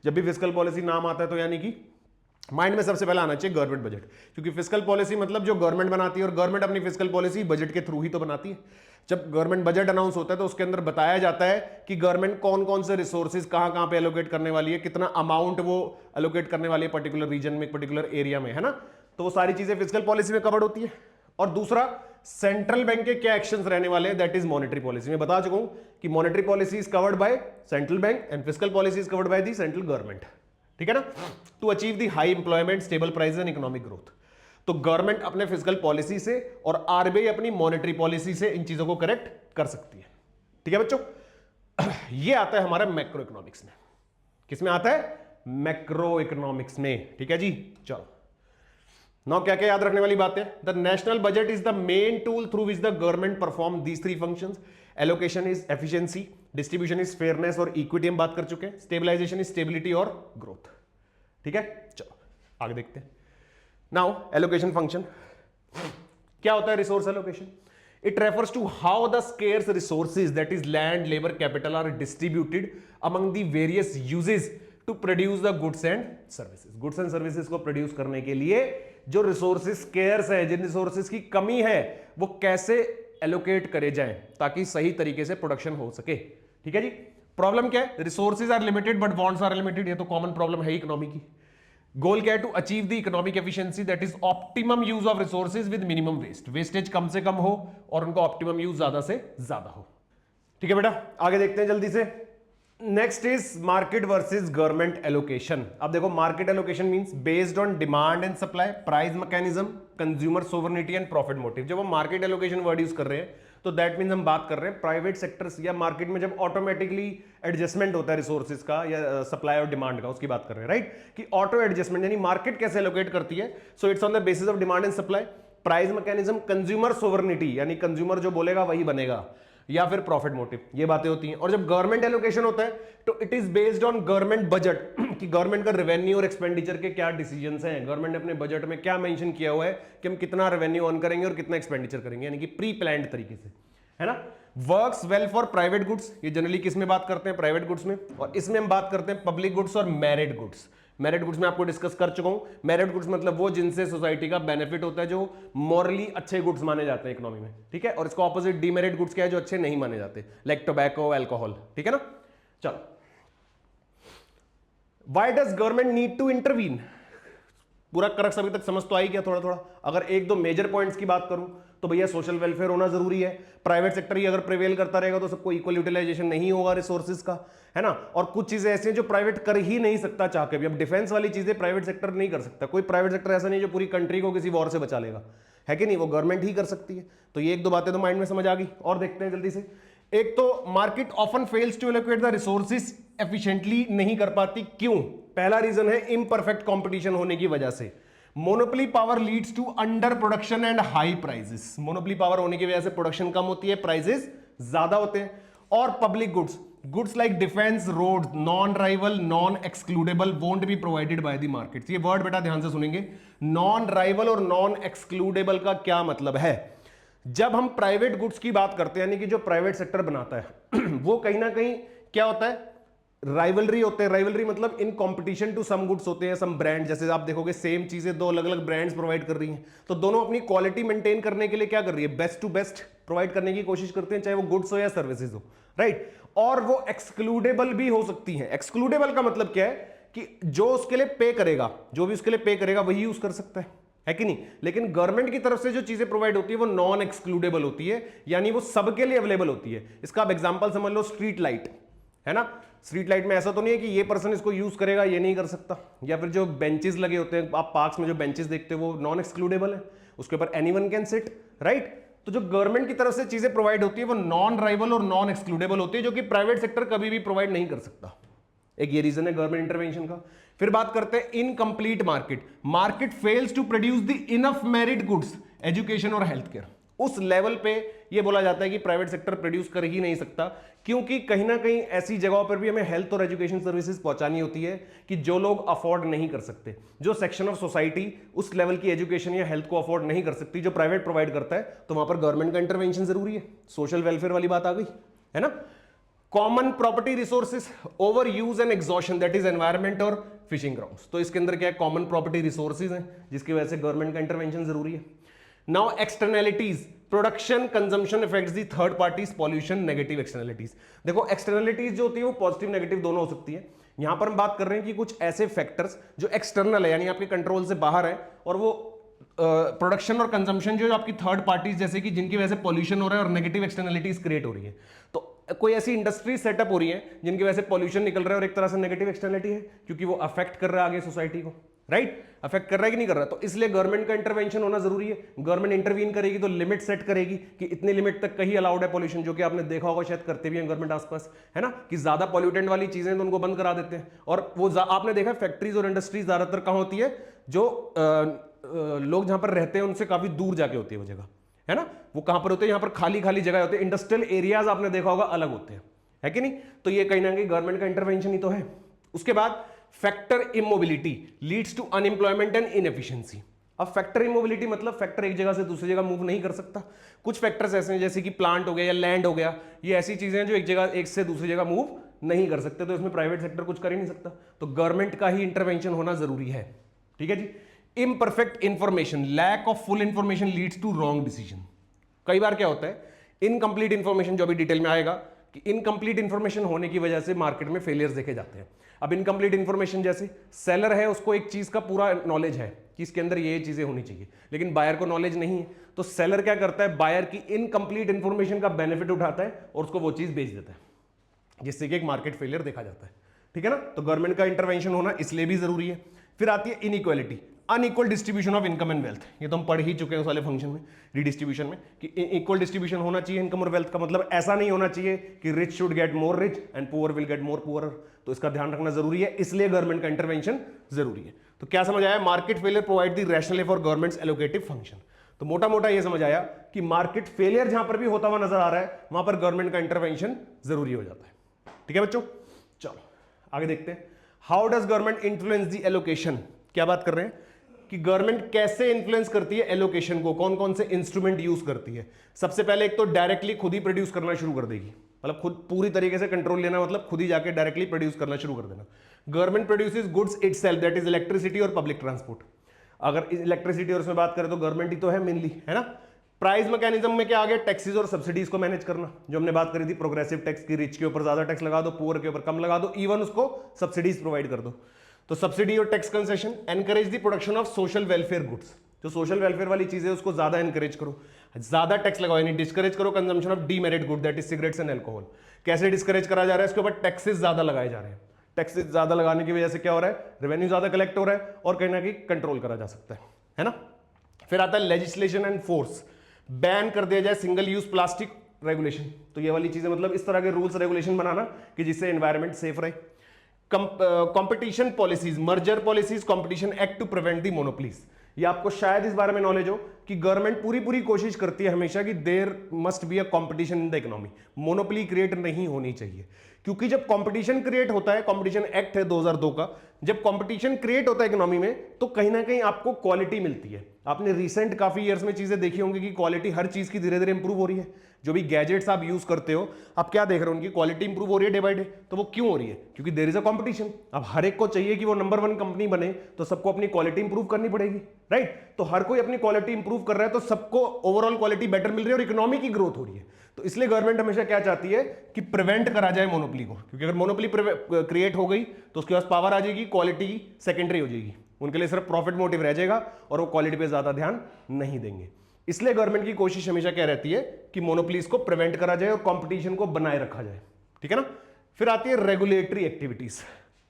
जब भी फिस्कल पॉलिसी नाम आता है तो यानी कि माइंड में सबसे पहले आना चाहिए गवर्नमेंट बजट, क्योंकि फिस्कल पॉलिसी मतलब जो गवर्नमेंट बनाती है, और गवर्नमेंट अपनी फिस्कल पॉलिसी बजट के थ्रू ही तो बनाती है। जब गवर्नमेंट बजट अनाउंस होता है तो उसके अंदर बताया जाता है कि गवर्नमेंट कौन कौन से रिसोर्सेज कहां कहां पे एलोकेट करने वाली है, कितना अमाउंट वो एलोकेट करने वाली है पर्टिकुलर रीजन में, पर्टिकुलर एरिया में, है ना। तो वो सारी चीजें फिस्कल पॉलिसी में कवर्ड होती है। और दूसरा, सेंट्रल बैंक के क्या एक्शंस रहने वाले हैं, दैट इज मॉनेटरी पॉलिसी। मैं बता चुका हूं कि monetary policy is covered by central bank and fiscal policy is covered by the central government, ठीक है ना। To achieve the high employment, stable prices and economic growth. तो गवर्नमेंट अपने फिस्कल पॉलिसी से और आरबीआई अपनी मॉनेटरी पॉलिसी से इन चीजों को करेक्ट कर सकती है, ठीक है बच्चों। ये आता है हमारा मैक्रो इकोनॉमिक्स में। किसमें आता है? मैक्रो इकोनॉमिक्स में, ठीक है जी। चलो नाउ क्या क्या याद रखने वाली बात है? The national budget is the main tool through which the government perform these three functions. Allocation is efficiency, distribution is fairness और इक्विटी हम बात कर चुके हैं, स्टेबलाइजेशन इज स्टेबिलिटी और ग्रोथ, ठीक है। चलो आगे देखते हैं। नाउ एलोकेशन फंक्शन क्या होता है? Resource allocation, it refers to how the scarce resources that is land, labour, capital are distributed among the various uses to produce the goods and services. Goods and services को produce करने के लिए जो resources scarce है, जिन resources की कमी है, वो कैसे एलोकेट करे जाएं ताकि सही तरीके से प्रोडक्शन हो सके, ठीक है जी। प्रॉब्लम क्या है? Resources are limited but wants are limited. ये तो कॉमन प्रॉब्लम है इकोनॉमी की। गोल क्या है? To achieve the economic efficiency that is optimum use of resources with minimum waste. Wastage कम से कम हो और उनका ऑप्टिमम यूज ज्यादा से ज्यादा हो, ठीक है बेटा। आगे देखते हैं जल्दी से। Next is market versus government allocation. अब देखो, market allocation means based on demand and supply, price mechanism, consumer sovereignty and profit motive. जब हम मार्केट एलोकेशन वर्ड यूज कर रहे हैं तो दैट मींस हम बात कर रहे हैं प्राइवेट सेक्टर्स या मार्केट में जब ऑटोमेटिकली एडजस्टमेंट होता है रिसोर्सेज का या सप्लाई और डिमांड का, उसकी बात कर रहे हैं, राइट। कि ऑटो एडजस्टमेंट यानी मार्केट कैसे एलोकेट करती है। So it's on the basis of demand and supply, price mechanism, consumer sovereignty यानी कंज्यूमर जो बोलेगा वही बनेगा, या फिर प्रॉफिट मोटिव, ये बातें होती हैं। और जब गवर्नमेंट एलोकेशन होता है तो it is based on government budget कि गवर्नमेंट का रेवेन्यू और एक्सपेंडिचर के क्या डिसीजंस हैं, गवर्नमेंट ने अपने बजट में क्या मेंशन किया हुआ है कि हम कितना रेवेन्यू अर्न करेंगे और कितना एक्सपेंडिचर करेंगे, यानी कि प्री प्लान्ड तरीके से, है ना। Works well for private goods, ये जनरली किस में बात करते हैं? प्राइवेट गुड्स में। और इसमें हम बात करते हैं पब्लिक गुड्स और मेरिट गुड्स। मेरिट गुड्स में आपको डिस्कस कर चुका हूं। मेरिट गुड्स मतलब वो जिनसे सोसाइटी का बेनिफिट होता है, जो मॉरली अच्छे गुड्स माने जाते हैं इकोनॉमी में, ठीक है। और इसका ऑपोजिट डीमेरिट गुड्स क्या है? जो अच्छे नहीं माने जाते, लाइक टोबैको, अल्कोहल, ठीक है ना। चलो, why does government need to intervene? पूरा करक्स अभी तक समझ तो आई क्या? थोड़ा थोड़ा। अगर एक दो मेजर पॉइंट्स की बात करूं तो भैया सोशल वेलफेयर होना जरूरी है। प्राइवेट सेक्टर ही अगर प्रिवेल करता रहेगा तो सबको इक्वल यूटिलाइजेशन नहीं होगा रिसोर्सेज का, है ना। और कुछ चीजें ऐसी हैं जो प्राइवेट कर ही नहीं सकता चाह के भी। अब डिफेंस वाली चीजें प्राइवेट सेक्टर नहीं कर सकता। कोई प्राइवेट सेक्टर ऐसा नहीं जो पूरी कंट्री को किसी वॉर से बचा लेगा, है कि नहीं। वो गवर्नमेंट ही कर सकती है। तो ये एक दो बातें तो माइंड में समझ आ गई। और देखते हैं जल्दी से। एक तो market often fails to allocate the resources efficiently, नहीं कर पाती। क्यों? पहला रीजन है इम्परफेक्ट कंपटीशन होने की वजह से। Monopoly power leads to under production and high prices. Monopoly power होने की वजह से प्रोडक्शन कम होती है, प्राइसेस ज्यादा होते हैं। और public goods like defence, road, non rival, non excludable won't be provided by the market. ये वर्ड बेटा ध्यान से सुनेंगे। नॉन राइवल और नॉन एक्सक्लूडेबल का क्या मतलब है? जब हम प्राइवेट गुड्स की बात करते हैं, यानी कि जो प्राइवेट सेक्टर बनाता है वो कहीं ना कहीं क्या होता है? राइवलरी होते हैं। राइवलरी मतलब in competition to some goods होते हैं, सम ब्रांड। जैसे आप देखोगे सेम चीजें दो अलग अलग ब्रांड्स प्रोवाइड कर रही हैं, तो दोनों अपनी क्वालिटी मेंटेन करने के लिए क्या कर रही है? बेस्ट टू बेस्ट प्रोवाइड करने की कोशिश करते हैं, चाहे वो गुड्स हो या सर्विसेज हो, राइट। और वो एक्सक्लूडेबल भी हो सकती हैं। एक्सक्लूडेबल का मतलब क्या है? कि जो उसके लिए पे करेगा, जो भी उसके लिए पे करेगा वही यूज कर सकता है कि नहीं। लेकिन गवर्नमेंट की तरफ से जो चीजें प्रोवाइड होती है वो नॉन एक्सक्लूडेबल होती है, यानी वो सबके लिए अवेलेबल होती है। इसका आप एग्जांपल समझ लो, स्ट्रीट लाइट, है ना। स्ट्रीट लाइट में ऐसा तो नहीं है कि ये पर्सन इसको यूज करेगा, ये नहीं कर सकता। या फिर जो बेंचेस लगे होते हैं, आप पार्क्स में जो बेंचेस देखते हो वो नॉन एक्सक्लूडेबल है, उसके ऊपर एनीवन कैन सिट, राइट। तो जो गवर्नमेंट की तरफ से चीजें प्रोवाइड होती है वो नॉन राइवल और नॉन एक्सक्लूडेबल होती है, जो कि प्राइवेट सेक्टर कभी भी प्रोवाइड नहीं कर सकता। एक ये रीजन है गवर्नमेंट इंटरवेंशन का। फिर बात करते हैं incomplete market. Market fails to produce the enough merit goods, education और हेल्थ केयर। उस लेवल पे ये बोला जाता है कि प्राइवेट सेक्टर प्रोड्यूस कर ही नहीं सकता, क्योंकि कहीं ना कहीं ऐसी जगहों पर भी हमें हेल्थ और एजुकेशन सर्विसेज पहुंचानी होती है कि जो लोग अफोर्ड नहीं कर सकते, जो सेक्शन ऑफ सोसाइटी उस लेवल की एजुकेशन या हेल्थ को अफोर्ड नहीं कर सकती, जो प्राइवेट प्रोवाइड करता है, तो वहां पर गवर्नमेंट का इंटरवेंशन जरूरी है। सोशल वेलफेयर वाली बात आ गई है ना। Common property resources, over use and exhaustion, that is environment और फिशिंग ग्राउंड्स। तो इसके अंदर क्या है, कॉमन प्रॉपर्टी रिसोर्सेज हैं जिसकी वजह से गवर्नमेंट का इंटरवेंशन जरूरी है। Now externalities, production consumption effects दी third parties, pollution, negative externalities. देखो एक्सटर्नैलिटीज जो होती है वो पॉजिटिव नेगेटिव दोनों हो सकती है। यहां पर हम बात कर रहे हैं कि कुछ ऐसे फैक्टर्स जो एक्सटर्नल है यानी आपके कंट्रोल से बाहर है, और वो प्रोडक्शन और कंजम्पशन जो आपकी थर्ड पार्टीज जैसे कि जिनकी वजह से पॉल्यूशन हो रहा है और नेगेटिव एक्सटर्नैलिटीज क्रिएट हो रही है। तो कोई ऐसी इंडस्ट्री सेटअप हो रही है जिनकी वजह से पॉल्यूशन निकल रहा है और एक तरह से नेगेटिव एक्सटर्नैलिटी है, क्योंकि वो अफेक्ट कर रहा है आगे सोसाइटी को, राइट? अफेक्ट कर रहा है कि नहीं कर रहा? तो इसलिए गवर्नमेंट का इंटरवेंशन होना जरूरी है। गवर्नमेंट इंटरवीन करेगी तो लिमिट सेट करेगी कि इतने लिमिट तक कहीं अलाउड है पॉल्यूशन, जो कि आपने देखा होगा शायद करते भी हैं गवर्नमेंट आसपास, है ना, कि ज्यादा पॉल्यूटेंट वाली चीजें तो उनको बंद करा देते हैं। और वो आपने देखा फैक्ट्रीज और इंडस्ट्रीज ज्यादातर कहां होती है, जो लोग जहां पर रहते हैं उनसे काफी दूर जाके होती है वो जगह, है ना। वो कहां पर होते हैं, यहां पर खाली खाली जगह होती है, इंडस्ट्रियल एरियाज आपने देखा होगा अलग होते हैं, है कि नहीं। तो ये कहीं ना कहीं गवर्नमेंट का इंटरवेंशन ही तो है। उसके बाद factor immobility leads to unemployment and inefficiency. अब फैक्टर इमोबिलिटी मतलब फैक्टर एक जगह से दूसरी जगह मूव नहीं कर सकता। कुछ फैक्टर्स ऐसे हैं जैसे कि प्लांट हो गया या लैंड हो गया, ये ऐसी चीजें हैं जो एक से दूसरी जगह मूव नहीं कर सकते, तो इसमें प्राइवेट सेक्टर कुछ कर ही नहीं सकता, तो गवर्नमेंट का ही इंटरवेंशन होना जरूरी है। ठीक है जी। Imperfect information, lack of full information leads to wrong decision. कई बार क्या होता है, इनकम्प्लीट इंफॉर्मेशन, जो अभी डिटेल में आएगा कि इनकम्प्लीट इंफॉर्मेशन होने की वजह से मार्केट में फेलियर्स देखे जाते हैं। अब इनकम्प्लीट इंफॉर्मेशन जैसे सेलर है, उसको एक चीज का पूरा नॉलेज है कि इसके अंदर ये चीजें होनी चाहिए, लेकिन बायर को नॉलेज नहीं है, तो सेलर क्या करता है, बायर की इनकम्प्लीट इंफॉर्मेशन का बेनिफिट उठाता है और उसको वो चीज बेच देता है, जिससे कि एक मार्केट फेलियर देखा जाता है। ठीक है ना। तो गवर्नमेंट का इंटरवेंशन होना इसलिए भी जरूरी है। फिर आती है inequality, unequal distribution of income and wealth. ये तो हम पढ़ ही चुके हैं उस वाले फंक्शन में, रिडिस्ट्रीब्यूशन में, कि इक्वल डिस्ट्रीब्यूशन होना चाहिए इनकम और वेल्थ का। मतलब ऐसा नहीं होना चाहिए कि rich should get more rich and poor will get more poor. तो इसका ध्यान रखना जरूरी है, इसलिए गवर्नमेंट का इंटरवेंशन जरूरी है। तो क्या समझ आया, market failure provide the rational for governments allocative function. तो मोटा मोटा ये समझ आया कि मार्केट फेलियर जहां पर भी होता हुआ नजर आ रहा है वहां पर गवर्नमेंट का इंटरवेंशन जरूरी हो जाता है। ठीक है बच्चों, चलो आगे देखते हैं। How does government influence the allocation. क्या बात कर रहे हैं कि गवर्नमेंट कैसे इन्फ्लुएंस करती है एलोकेशन को, कौन कौन से इंस्ट्रूमेंट यूज करती है। सबसे पहले एक तो डायरेक्टली खुद ही प्रोड्यूस करना शुरू कर देगी, मतलब खुद पूरी तरीके से कंट्रोल लेना, मतलब खुद ही जाके डायरेक्टली प्रोड्यूस करना शुरू कर देना। Government produces goods itself, that is electricity और पब्लिक ट्रांसपोर्ट। अगर इलेक्ट्रिसिटी और उसमें बात करें तो गवर्नमेंट ही तो है मेनली, है ना। प्राइस मैकेनिज्म में क्या आ गया, टैक्सेस और सब्सिडीज को मैनेज करना, जो हमने बात करी थी प्रोग्रेसिव टैक्स की, रिच के ऊपर ज्यादा टैक्स लगा दो, पुअर के ऊपर कम लगा दो, इवन उसको सब्सिडीज प्रोवाइड कर दो। तो सब्सिडी और tax concession. Encourage the production of social welfare goods, जो सोशल वेलफेयर वाली चीजें उसको ज्यादा एनकरेज करो, ज्यादा टैक्स लगाओ, यानी डिस्करेज करो consumption of demerit good, that is cigarettes and alcohol. कैसे डिस्करेज करा जा रहा है, इसके ऊपर टैक्सेस ज्यादा लगाए जा रहे हैं। टैक्सेस ज्यादा लगाने की वजह से क्या हो रहा है, रेवेन्यू ज्यादा कलेक्ट हो रहा है और कहीं ना कहीं कंट्रोल करा जा सकता है ना। फिर आता है लेजिस्लेशन एंड फोर्स, बैन कर दिया जाए सिंगल यूज प्लास्टिक रेगुलेशन। तो ये वाली चीजें मतलब इस तरह के रूल्स रेगुलेशन बनाना कि जिससे एनवायरमेंट सेफ रहे। Competition policies, merger policies, competition act to prevent the monopolies. ये आपको शायद इस बारे में नॉलेज हो कि गवर्नमेंट पूरी कोशिश करती है हमेशा कि there must be a competition in the economy, monopoly create नहीं होनी चाहिए। क्योंकि जब कंपटीशन क्रिएट होता है, कंपटीशन एक्ट है 2002 का, जब कंपटीशन क्रिएट होता है इकोनॉमी में तो कहीं ना कहीं आपको क्वालिटी मिलती है। आपने रिसेंट काफी ईयर्स में चीजें देखी होंगी कि क्वालिटी हर चीज की धीरे धीरे इंप्रूव हो रही है। जो भी गैजेट्स आप यूज करते हो, आप क्या देख रहे हो, उनकी क्वालिटी इंप्रूव हो रही है डे बाय डे। तो वो क्यों हो रही है, क्योंकि देयर इज अ कंपटीशन। अब हर एक को चाहिए कि वो नंबर 1 कंपनी बने, तो सबको अपनी क्वालिटी इंप्रूव करनी पड़ेगी, राइट। तो हर कोई अपनी क्वालिटी इंप्रूव कर रहा है, तो सबको ओवरऑल क्वालिटी बेटर मिल रही है और इकोनॉमी की ग्रोथ हो रही है। तो इसलिए गवर्नमेंट हमेशा क्या चाहती है कि प्रिवेंट करा जाए मोनोपोली को, क्योंकि अगर मोनोपोली क्रिएट हो गई तो उसके पास पावर आ जाएगी, क्वालिटी सेकेंडरी हो जाएगी, उनके लिए सिर्फ प्रॉफिट मोटिव रह जाएगा और वो क्वालिटी पे ज्यादा ध्यान नहीं देंगे। इसलिए गवर्नमेंट की कोशिश हमेशा क्या रहती है कि मोनोपोलीज को प्रिवेंट करा जाए और कंपटीशन को बनाए रखा जाए। ठीक है ना। फिर आती है regulatory activities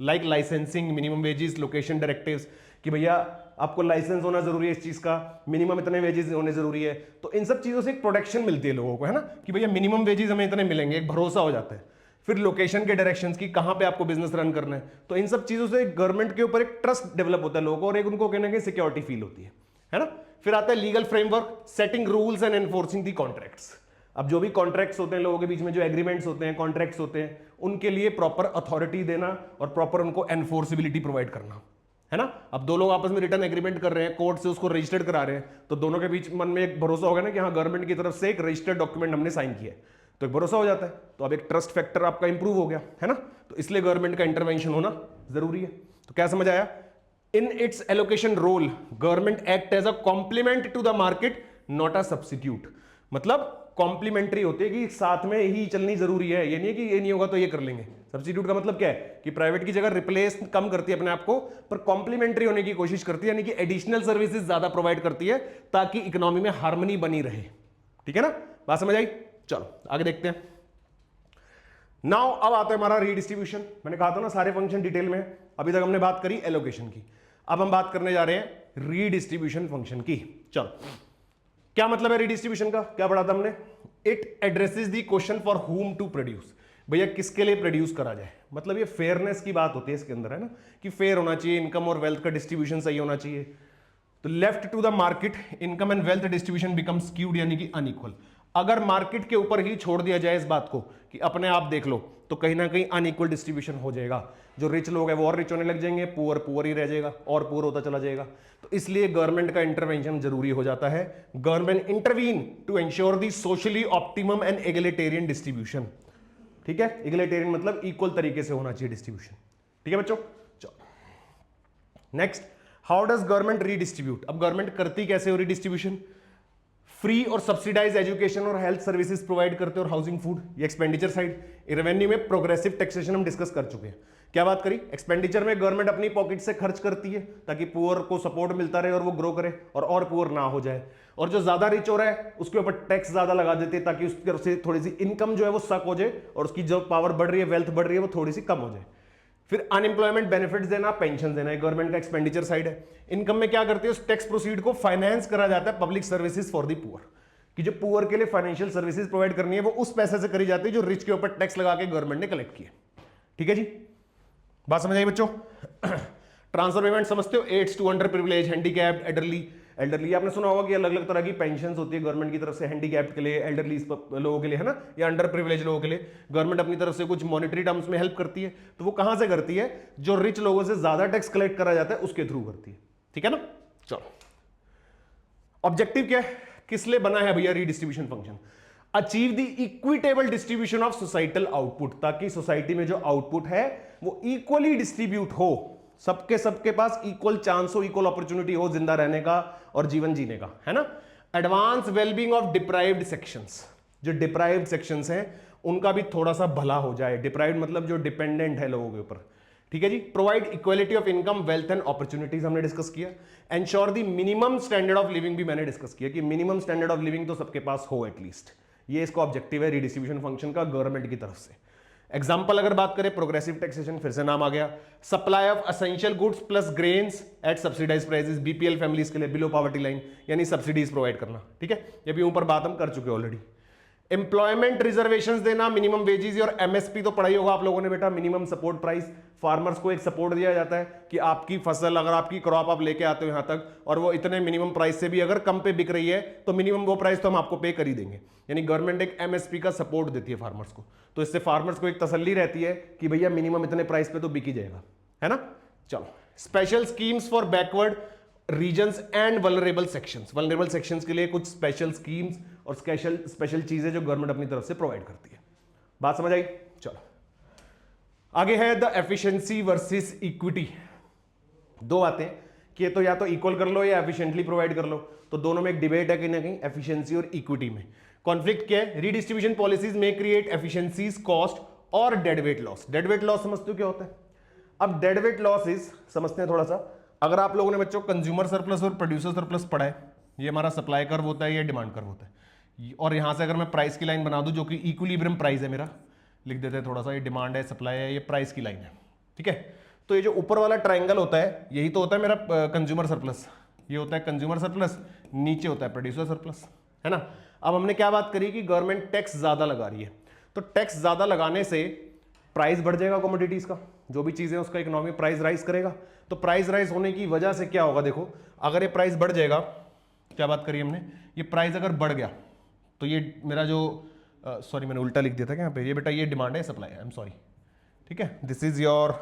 like licensing, minimum wages, location directives, कि भैया आपको लाइसेंस होना जरूरी है इस चीज का, मिनिमम इतने वेजेस होने जरूरी है। तो इन सब चीजों से एक प्रोटेक्शन मिलती है लोगों को, है ना, कि भैया मिनिमम वेजेस हमें इतने मिलेंगे, एक भरोसा हो जाता है। फिर लोकेशन के डायरेक्शंस की, कहां पे आपको बिजनेस रन करना है। तो इन सब चीजों से गवर्नमेंट के ऊपर एक ट्रस्ट डेवलप होता है लोगों को और एक उनको कहने की सिक्योरिटी फील होती है ना। फिर आता है legal framework, setting rules and enforcing the contracts. अब जो भी कॉन्ट्रैक्ट्स होते हैं लोगों के बीच में, जो एग्रीमेंट्स होते हैं, कॉन्ट्रैक्ट्स होते हैं, उनके लिए प्रॉपर अथॉरिटी देना और प्रॉपर उनको एनफोर्सिबिलिटी प्रोवाइड करना, है ना। अब दो लोग आपस में रिटर्न एग्रीमेंट कर रहे हैं, कोर्ट से उसको रजिस्टर्ड करा रहे हैं, तो दोनों के बीच मन में एक भरोसा होगा ना कि हाँ गवर्नमेंट की तरफ से एक रजिस्टर्ड डॉक्यूमेंट हमने साइन किया है, तो एक भरोसा हो जाता है। तो अब एक ट्रस्ट फैक्टर आपका इंप्रूव हो गया, है ना। तो इसलिए गवर्नमेंट का इंटरवेंशन होना जरूरी है। तो क्या समझ आया? In its allocation role government act as a complement to the market, not a substitute. मतलब कॉम्प्लीमेंट्री होती है कि साथ में ही चलनी जरूरी है, ये नहीं है कि ये नहीं होगा तो ये कर लेंगे। सब्स्टिट्यूट का मतलब क्या है कि प्राइवेट की जगह रिप्लेस कम करती है अपने आप को, पर कॉम्प्लीमेंट्री होने की कोशिश करती है, यानी कि एडिशनल सर्विसेज ज्यादा प्रोवाइड करती है ताकि इकोनॉमी में हार्मनी बनी रहे। ठीक है ना, बात समझ आई? चलो आगे देखते हैं। नाउ अब आता है हमारा रीडिस्ट्रीब्यूशन। मैंने कहा था ना सारे फंक्शन डिटेल में, अभी तक हमने बात करी एलोकेशन की, अब हम बात करने जा रहे हैं रीडिस्ट्रीब्यूशन फंक्शन की। चलो, क्या मतलब है रीडिस्ट्रीब्यूशन का? क्या पढ़ा था हमने? It addresses the question for whom to produce. भैया किसके लिए प्रोड्यूस करा जाए, मतलब ये फेयरनेस की बात होती है इसके अंदर, है ना, कि फेयर होना चाहिए, इनकम और वेल्थ का डिस्ट्रीब्यूशन सही होना चाहिए। तो left to the market income and wealth distribution becomes skewed, यानी कि अनइक्वल। अगर मार्केट के ऊपर ही छोड़ दिया जाए इस बात को कि अपने आप देख लो, तो कहीं ना कहीं अनइक्वल डिस्ट्रीब्यूशन हो जाएगा। जो रिच लोग हैं वो और रिच होने लग जाएंगे, पुअर पुअर ही रह जाएगा और पुअर होता चला जाएगा। तो इसलिए गवर्नमेंट का इंटरवेंशन जरूरी हो जाता है। Government intervene to ensure the socially optimum and egalitarian distribution. ठीक है, एगलिटेरियन मतलब इक्वल तरीके से होना चाहिए डिस्ट्रीब्यूशन। ठीक है बच्चों, चलो next, how does government redistribute. अब गवर्नमेंट करती कैसे हो रीडिस्ट्रीब्यूशन? फ्री और सब्सिडाइज एजुकेशन और हेल्थ सर्विसेज प्रोवाइड करते और हाउसिंग फूड, ये एक्सपेंडिचर साइड। रेवेन्यू में प्रोग्रेसिव टैक्सेशन हम डिस्कस कर चुके हैं। क्या बात करी? एक्सपेंडिचर में गवर्नमेंट अपनी पॉकेट से खर्च करती है ताकि पुअर को सपोर्ट मिलता रहे और वो ग्रो करे और पुअर ना हो जाए। और जो ज्यादा रिच हो रहा है उसके ऊपर टैक्स ज्यादा लगा देते हैं ताकि उससे थोड़ी सी इनकम जो है वो सक हो जाए और उसकी जो पावर बढ़ रही है, वेल्थ बढ़ रही है, वो थोड़ी सी कम हो जाए। फिर अनएम्प्लॉयमेंट बेनिफिट्स देना, पेंशन देना, गवर्नमेंट का एक्सपेंडिचर साइड है। इनकम में क्या करती है, उस टैक्स प्रोसीड को फाइनेंस करा जाता है public services for the poor, कि जो पुअर के लिए फाइनेंशियल सर्विसेज प्रोवाइड करनी है वो उस पैसे से करी जाती है जो रिच के ऊपर टैक्स लगा के गवर्नमेंट ने कलेक्ट किया। ठीक है जी, बात समझ आई बच्चों? ट्रांसफर पेमेंट समझते हो? Aids to under privilege, handicapped, elderly आपने सुना होगा कि अलग अलग तरह की पेंशन्स होती है गवर्नमेंट की तरफ से, हैंडीकैप्ड के लिए, एल्डरली लोगों के लिए, है ना, या अंडर प्रिविलेज लोगों के लिए। गवर्नमेंट अपनी तरफ से कुछ मॉनेटरी टर्म्स में हेल्प करती है। तो वो कहां से करती है? जो रिच लोगों से ज्यादा टैक्स कलेक्ट करा जाता है उसके थ्रू करती है। ठीक है ना, चलो ऑब्जेक्टिव क्या है, किस लिए बना है भैया redistribution function? Achieve the equitable distribution of societal output, ताकि सोसाइटी में जो आउटपुट है वो इक्वली डिस्ट्रीब्यूट हो, सबके पास इक्वल चांस हो, इक्वल अपॉर्चुनिटी हो जिंदा रहने का और जीवन जीने का, है ना। Advance wellbeing of deprived sections, जो डिप्राइव्ड सेक्शंस हैं उनका भी थोड़ा सा भला हो जाए। डिप्राइव्ड मतलब जो डिपेंडेंट है लोगों के ऊपर। ठीक है जी। Provide equality of income, wealth and opportunities हमने डिस्कस किया। Ensure the minimum standard of living भी मैंने डिस्कस किया कि मिनिमम स्टैंडर्ड ऑफ लिविंग तो सबके पास हो एटलीस्ट। ये इसका ऑब्जेक्टिव है रीडिस्ट्रीब्यूशन फंक्शन का गवर्नमेंट की तरफ से। एग्जाम्पल अगर बात करें, प्रोग्रेसिव टैक्सेशन, फिर से नाम आ गया। Supply of essential goods plus grains at subsidise prices, BPL families के लिए बिलो पॉवर्टी लाइन, यानी सब्सिडीज प्रोवाइड करना। ठीक है, ये भी ऊपर बात हम कर चुके ऑलरेडी। एम्प्लॉयमेंट रिजर्वेशंस देना, मिनिमम वेजेस और एमएसपी तो पढ़ाई होगा आप लोगों ने बेटा, मिनिमम सपोर्ट प्राइस। फार्मर्स को एक सपोर्ट दिया जाता है कि आपकी फसल, अगर आपकी क्रॉप आप लेके आते हो यहां तक और वो इतने मिनिमम प्राइस से भी अगर कम पे बिक रही है तो मिनिमम वो प्राइस तो हम आपको पे कर ही देंगे। यानी गवर्नमेंट एक एमएसपी का सपोर्ट देती है फार्मर्स को, तो इससे फार्मर्स को एक तसल्ली रहती है कि भैया मिनिमम इतने प्राइस पे तो बिक ही जाएगा, है ना। चलो, special schemes for backward regions and vulnerable sections, vulnerable sections के लिए कुछ स्पेशल स्कीम्स और स्पेशल चीजें जो गवर्नमेंट अपनी तरफ से प्रोवाइड करती है। बात समझ आई? चलो आगे है द एफिशिएंसी वर्सेस इक्विटी। दो बातें कि ये तो या तो इक्वल कर लो या एफिशिएंटली प्रोवाइड कर लो, तो दोनों में एक डिबेट है कहीं ना कहीं, एफिशिएंसी और इक्विटी में। कॉन्फ्लिक्ट क्या है? रीडिस्ट्रीब्यूशन पॉलिसीज में क्रिएट एफिशिएंसीज, कॉस्ट और dead weight loss. Dead weight loss समझते हो क्या होता है? अब डेड वेट लॉस इज समझते हैं थोड़ा सा। अगर आप लोगों ने बच्चों कंज्यूमर सरप्लस और प्रोड्यूसर सरप्लस पढ़ा है, ये हमारा सप्लाई कर्व होता है, ये डिमांड कर्व होता है। और यहां से अगर मैं प्राइस की लाइन बना दूं जो कि इक्विलिब्रियम प्राइस है मेरा, लिख देते हैं थोड़ा सा, ये डिमांड है, सप्लाई है, ये प्राइस की लाइन है। ठीक है, तो ये जो ऊपर वाला ट्राइंगल होता है यही तो होता है मेरा कंज्यूमर सरप्लस, ये होता है कंज्यूमर सरप्लस, नीचे होता है प्रोड्यूसर सरप्लस, है ना। अब हमने क्या बात करी कि गवर्नमेंट टैक्स ज्यादा लगा रही है, तो टैक्स ज्यादा लगाने से प्राइस बढ़ जाएगा कमोडिटीज का, जो भी चीजें उसका इकोनॉमिक प्राइस राइज करेगा। तो प्राइस राइज होने की वजह से क्या होगा, देखो अगर ये प्राइस बढ़ जाएगा क्या बात करी हमने, ये प्राइस अगर बढ़ गया तो ये मेरा जो सॉरी मैंने उल्टा लिख दिया था क्या यहाँ पे, ये बेटा ये डिमांड है, सप्लाई है, आई एम सॉरी, ठीक है, this is your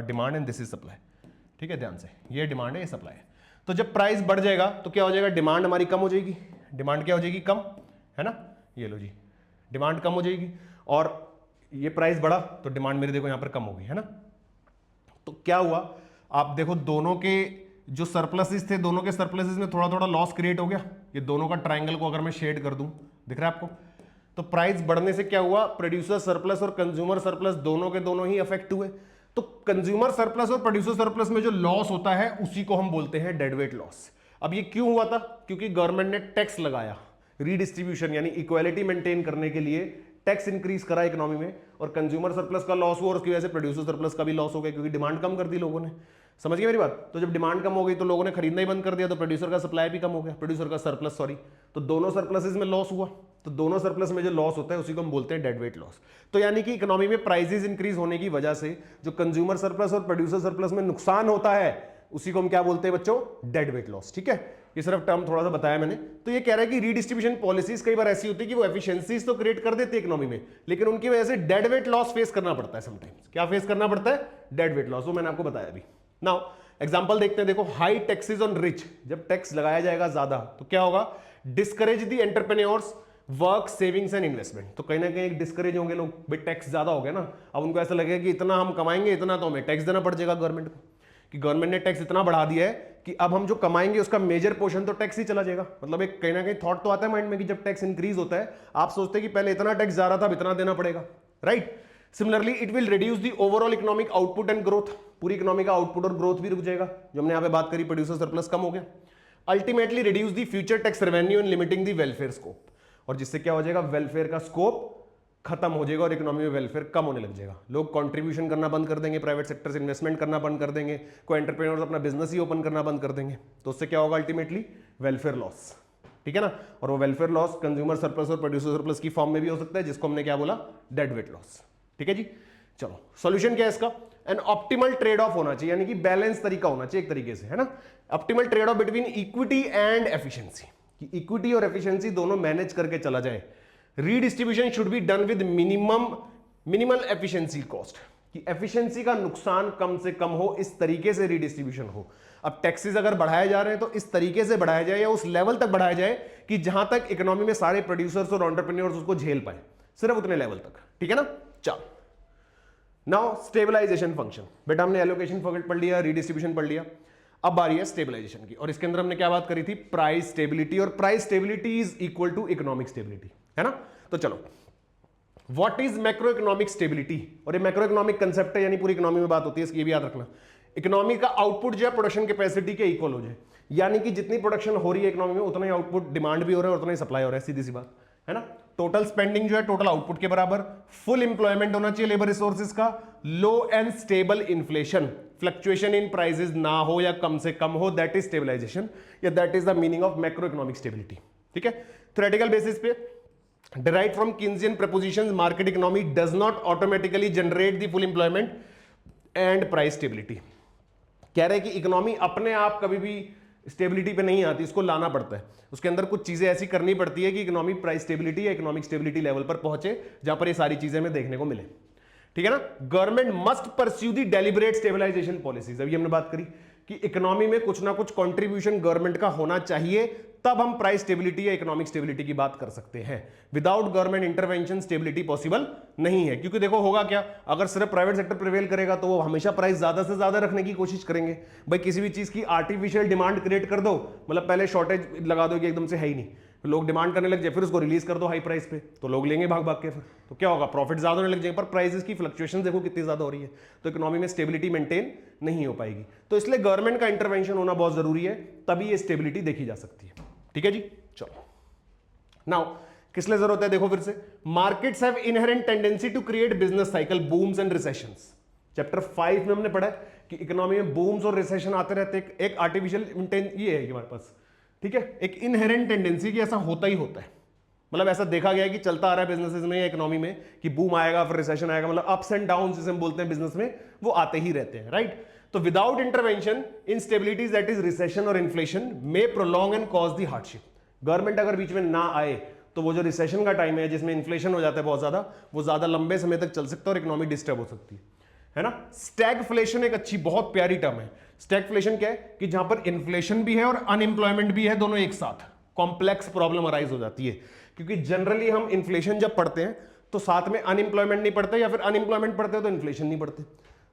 demand and this is supply, ठीक है, ध्यान से, ये डिमांड है, ये सप्लाई है। तो जब प्राइस बढ़ जाएगा तो क्या हो जाएगा, डिमांड हमारी कम हो जाएगी, डिमांड क्या हो जाएगी, कम, है ना, ये लो जी, डिमांड कम हो जाएगी, और ये प्राइस बढ़ा तो डिमांड मेरे देखो यहां पर कम हो गई, है ना। तो क्या हुआ, आप देखो दोनों के जो सरप्लसेस थे, दोनों के सरप्लसेस में थोड़ा थोड़ा लॉस क्रिएट हो गया। ये दोनों का ट्रायंगल को अगर मैं शेड कर दूं, दिख रहा है आपको, तो प्राइस बढ़ने से क्या हुआ, प्रोड्यूसर सरप्लस और कंज्यूमर सरप्लस दोनों के दोनों ही अफेक्ट हुए। तो कंज्यूमर सरप्लस और प्रोड्यूसर सरप्लस में जो लॉस होता है उसी को हम बोलते हैं डेडवेट लॉस। अब ये क्यों हुआ था, क्योंकि गवर्नमेंट ने टैक्स लगाया, रीडिस्ट्रीब्यूशन यानी इक्वालिटी मेंटेन करने के लिए टैक्स इंक्रीज करा इकोनॉमी में, और कंज्यूमर सरप्लस का लॉस हुआ और उसकी वजह से प्रोड्यूसर सरप्लस का भी लॉस हो गया, क्योंकि डिमांड कम कर दी लोगों ने। समझ गए मेरी बात। तो जब डिमांड कम हो गई तो लोगों ने खरीदना ही बंद कर दिया, तो प्रोड्यूसर का सप्लाई भी कम हो गया, प्रोड्यूसर का सरप्लस, सॉरी, तो दोनों सरप्लसेस में लॉस हुआ। तो दोनों सरप्लस में जो लॉस होता है उसी को हम बोलते हैं डेडवेट लॉस। तो यानी कि इकोनॉमी में प्राइसेस इंक्रीज होने की वजह से जो कंज्यूमर सरप्लस और प्रोड्यूसर सरप्लस में नुकसान होता है उसी को हम क्या बोलते हैं बच्चों, डेडवेट लॉस। ठीक है, ये सिर्फ टर्म थोड़ा सा बताया मैंने। तो ये कह रहा है कि रीडिस्ट्रीब्यूशन पॉलिसीज कई बार ऐसी होती है कि वो एफिशिएंसीज तो क्रिएट कर देती है इकोनॉमी में, लेकिन उनकी वजह से डेडवेट लॉस फेस करना पड़ता है समटाइम्स। क्या फेस करना पड़ता है, डेडवेट लॉस, वो मैंने आपको बताया अभी। नाउ एग्जांपल देखते हैं, देखो हाई टैक्सेस ऑन रिच, जब टैक्स लगाया जाएगा ज्यादा तो क्या होगा, discourage the entrepreneurs work savings and investment. तो कहीं ना कहीं डिस्करेज होंगे लोग, भाई टैक्स ज्यादा हो गया ना, अब उनको ऐसा लगेगा कि इतना हम कमाएंगे इतना तो हमें टैक्स देना पड़ जाएगा गवर्नमेंट को, कि गवर्नमेंट ने टैक्स इतना बढ़ा दिया है कि अब हम जो कमाएंगे उसका मेजर पोर्शन तो टैक्स ही चला जाएगा। मतलब एक कहीं ना कहीं थॉट तो आता है माइंड में कि जब टैक्स इंक्रीज होता है आप सोचते हैं कि पहले इतना टैक्स जा रहा था अब इतना देना पड़ेगा, right. Similarly it will reduce the overall economic output and growth, पूरी इकोनॉमी का आउटपुट और ग्रोथ भी रुक जाएगा, जो हमने यहां पे बात करी, प्रोड्यूसर सरप्लस कम हो गया। Ultimately reduce the future tax revenue in limiting the welfare scope, और जिससे क्या हो जाएगा, वेलफेयर का स्कोप खत्म हो जाएगा और इकोनॉमी में वेलफेयर कम होने लग जाएगा। लोग कंट्रीब्यूशन करना बंद कर देंगे, प्राइवेट सेक्टर से इन्वेस्टमेंट करना बंद कर देंगे, कोई एंटरप्रेन्योर्स अपना बिजनेस ही ओपन करना बंद कर देंगे, तो उससे क्या होगा, अल्टीमेटली वेलफेयर लॉस। ठीक है ना, और वो वेलफेयर लॉस कंज्यूमर सरप्लस और प्रोड्यूसर सरप्लस की फॉर्म में भी हो सकता है, जिसको हमने क्या बोला, डेडवेट लॉस। ठीक है जी, चलो सॉल्यूशन क्या है इसका, एन ऑप्टिमल ट्रेड ऑफ होना चाहिए, यानी कि बैलेंस तरीका होना चाहिए एक तरीके से, है ना। Optimal trade off between equity and efficiency, कि इक्विटी और एफिशिएंसी दोनों मैनेज करके चला जाए। Redistribution should be done with minimal efficiency cost, कि एफिशिएंसी का नुकसान कम से कम हो, इस तरीके से रीडिस्ट्रीब्यूशन हो। अब टैक्सेस अगर बढ़ाए जा रहे हैं तो इस तरीके से बढ़ाया जाए या उस लेवल तक बढ़ाया जाए कि जहां तक इकोनॉमी में सारे प्रोड्यूसर्स और एंटरप्रेन्योर्स उसको झेल पाए, सिर्फ उतने लेवल तक। ठीक है ना, चलो नाउ स्टेबलाइजेशन फंक्शन, बेटा हमने एलोकेशन पढ़ लिया, रीडिस्ट्रीब्यूशन पढ़ लिया, अब बारी है स्टेबलाइजेशन की। और इसके अंदर हमने क्या बात करी थी, प्राइस स्टेबिलिटी, और price stability is equal to economic stability, है ना। तो चलो what is macro economic stability, और ये मैक्रो इकोनॉमिक कंसेप्ट है, यानी पूरी इकोनॉमी में बात होती है, इसकी भी याद रखना। इकोनॉमी का आउटपुट जो है प्रोडक्शन कैपेसिटी के इक्वल हो जाए, यानी कि जितनी प्रोडक्शन हो रही है इकोनॉमी में उतना ही आउटपुट डिमांड भी हो रहा है और उतना ही सप्लाई हो रहा है, सीधी सी बात है ना। टोटल स्पेंडिंग जो है टोटल आउटपुट के बराबर, फुल इंप्लॉयमेंट होना चाहिए लेबर रिसोर्सेज का, low and stable inflation, fluctuation in prices ना हो या कम से कम हो, दैट इज स्टेबलाइजेशन, या that is the meaning of macro economic stability. ठीक है, थ्योरेटिकल बेसिस पे derived from Keynesian propositions, market economy does not automatically generate the full employment and price stability। कह रहे हैं कि इकोनॉमी अपने आप कभी भी स्टेबिलिटी पे नहीं आती, इसको लाना पड़ता है, उसके अंदर कुछ चीजें ऐसी करनी पड़ती है कि इकोनॉमी प्राइस स्टेबिलिटी या इकोनॉमिक स्टेबिलिटी लेवल पर पहुंचे जहां पर ये सारी चीजें हमें देखने को मिले। ठीक है ना, गवर्नमेंट मस्ट परस्यू दी डेलिबरेट स्टेबलाइजेशन पॉलिसीज। अभी हमने बात करी कि इकोनॉमी में कुछ ना कुछ कंट्रीब्यूशन गवर्नमेंट का होना चाहिए, तब हम प्राइस स्टेबिलिटी या इकोनॉमिक स्टेबिलिटी की बात कर सकते हैं। Without government intervention stability possible नहीं है, क्योंकि देखो होगा क्या, अगर सिर्फ प्राइवेट सेक्टर प्रिवेल करेगा तो वो हमेशा प्राइस ज्यादा से ज्यादा रखने की कोशिश करेंगे। भाई किसी भी चीज की आर्टिफिशियल डिमांड क्रिएट कर दो, मतलब पहले शॉर्टेज लगा दो कि एकदम से है ही नहीं, लोग डिमांड करने लग जाए, फिर उसको रिलीज कर दो हाई प्राइस पे, तो लोग लेंगे भाग भाग के, फिर तो क्या होगा, प्रॉफिट ज्यादा होने लग जाएंगे, पर प्राइसेस की फ्लक्चुएशन देखो कितनी ज्यादा हो रही है, तो इकोनॉमी में स्टेबिलिटी मेंटेन नहीं हो पाएगी। तो इसलिए गवर्नमेंट का इंटरवेंशन होना बहुत जरूरी है, तभी ये स्टेबिलिटी देखी जा सकती है। ठीक है जी, चलो नाउ किस लिए जरूरत है, देखो फिर से, markets have inherent tendency to create business cycle, booms and recessions. Chapter 5 में हमने पढ़ा कि इकोनॉमी में बूम्स और रिसेशन आते रहते हैं, एक आर्टिफिशियल ये है हमारे पास, ठीक है, एक इनहेरेंट टेंडेंसी कि ऐसा होता ही होता है, मतलब ऐसा देखा गया है कि चलता आ रहा है बिजनेसेस में या इकोनॉमी में कि बूम आएगा फिर रिसेशन आएगा, मतलब अप्स एंड डाउन जिसे हम बोलते हैं बिजनेस में, वो आते ही रहते हैं, राइट। तो without intervention instabilities that is recession और inflation may prolong and cause the hardship. Government अगर बीच में ना आए तो वो जो रिसेशन का टाइम है जिसमें इन्फ्लेशन हो जाता है बहुत ज्यादा, वो ज्यादा लंबे समय तक चल सकता है और इकोनॉमी डिस्टर्ब हो सकती है ना। स्टैगफ्लेशन एक अच्छी बहुत प्यारी टर्म है। स्टैगफ्लेशन क्या है कि जहां पर इन्फ्लेशन भी है और अनएम्प्लॉयमेंट भी है, दोनों एक साथ, कॉम्प्लेक्स प्रॉब्लम अराइज हो जाती है। क्योंकि जनरली हम इन्फ्लेशन जब पढ़ते हैं तो साथ में अनएम्प्लॉयमेंट नहीं पढ़ते, या फिर अनएम्प्लॉयमेंट पढ़ते हो तो इन्फ्लेशन नहीं पढ़ते।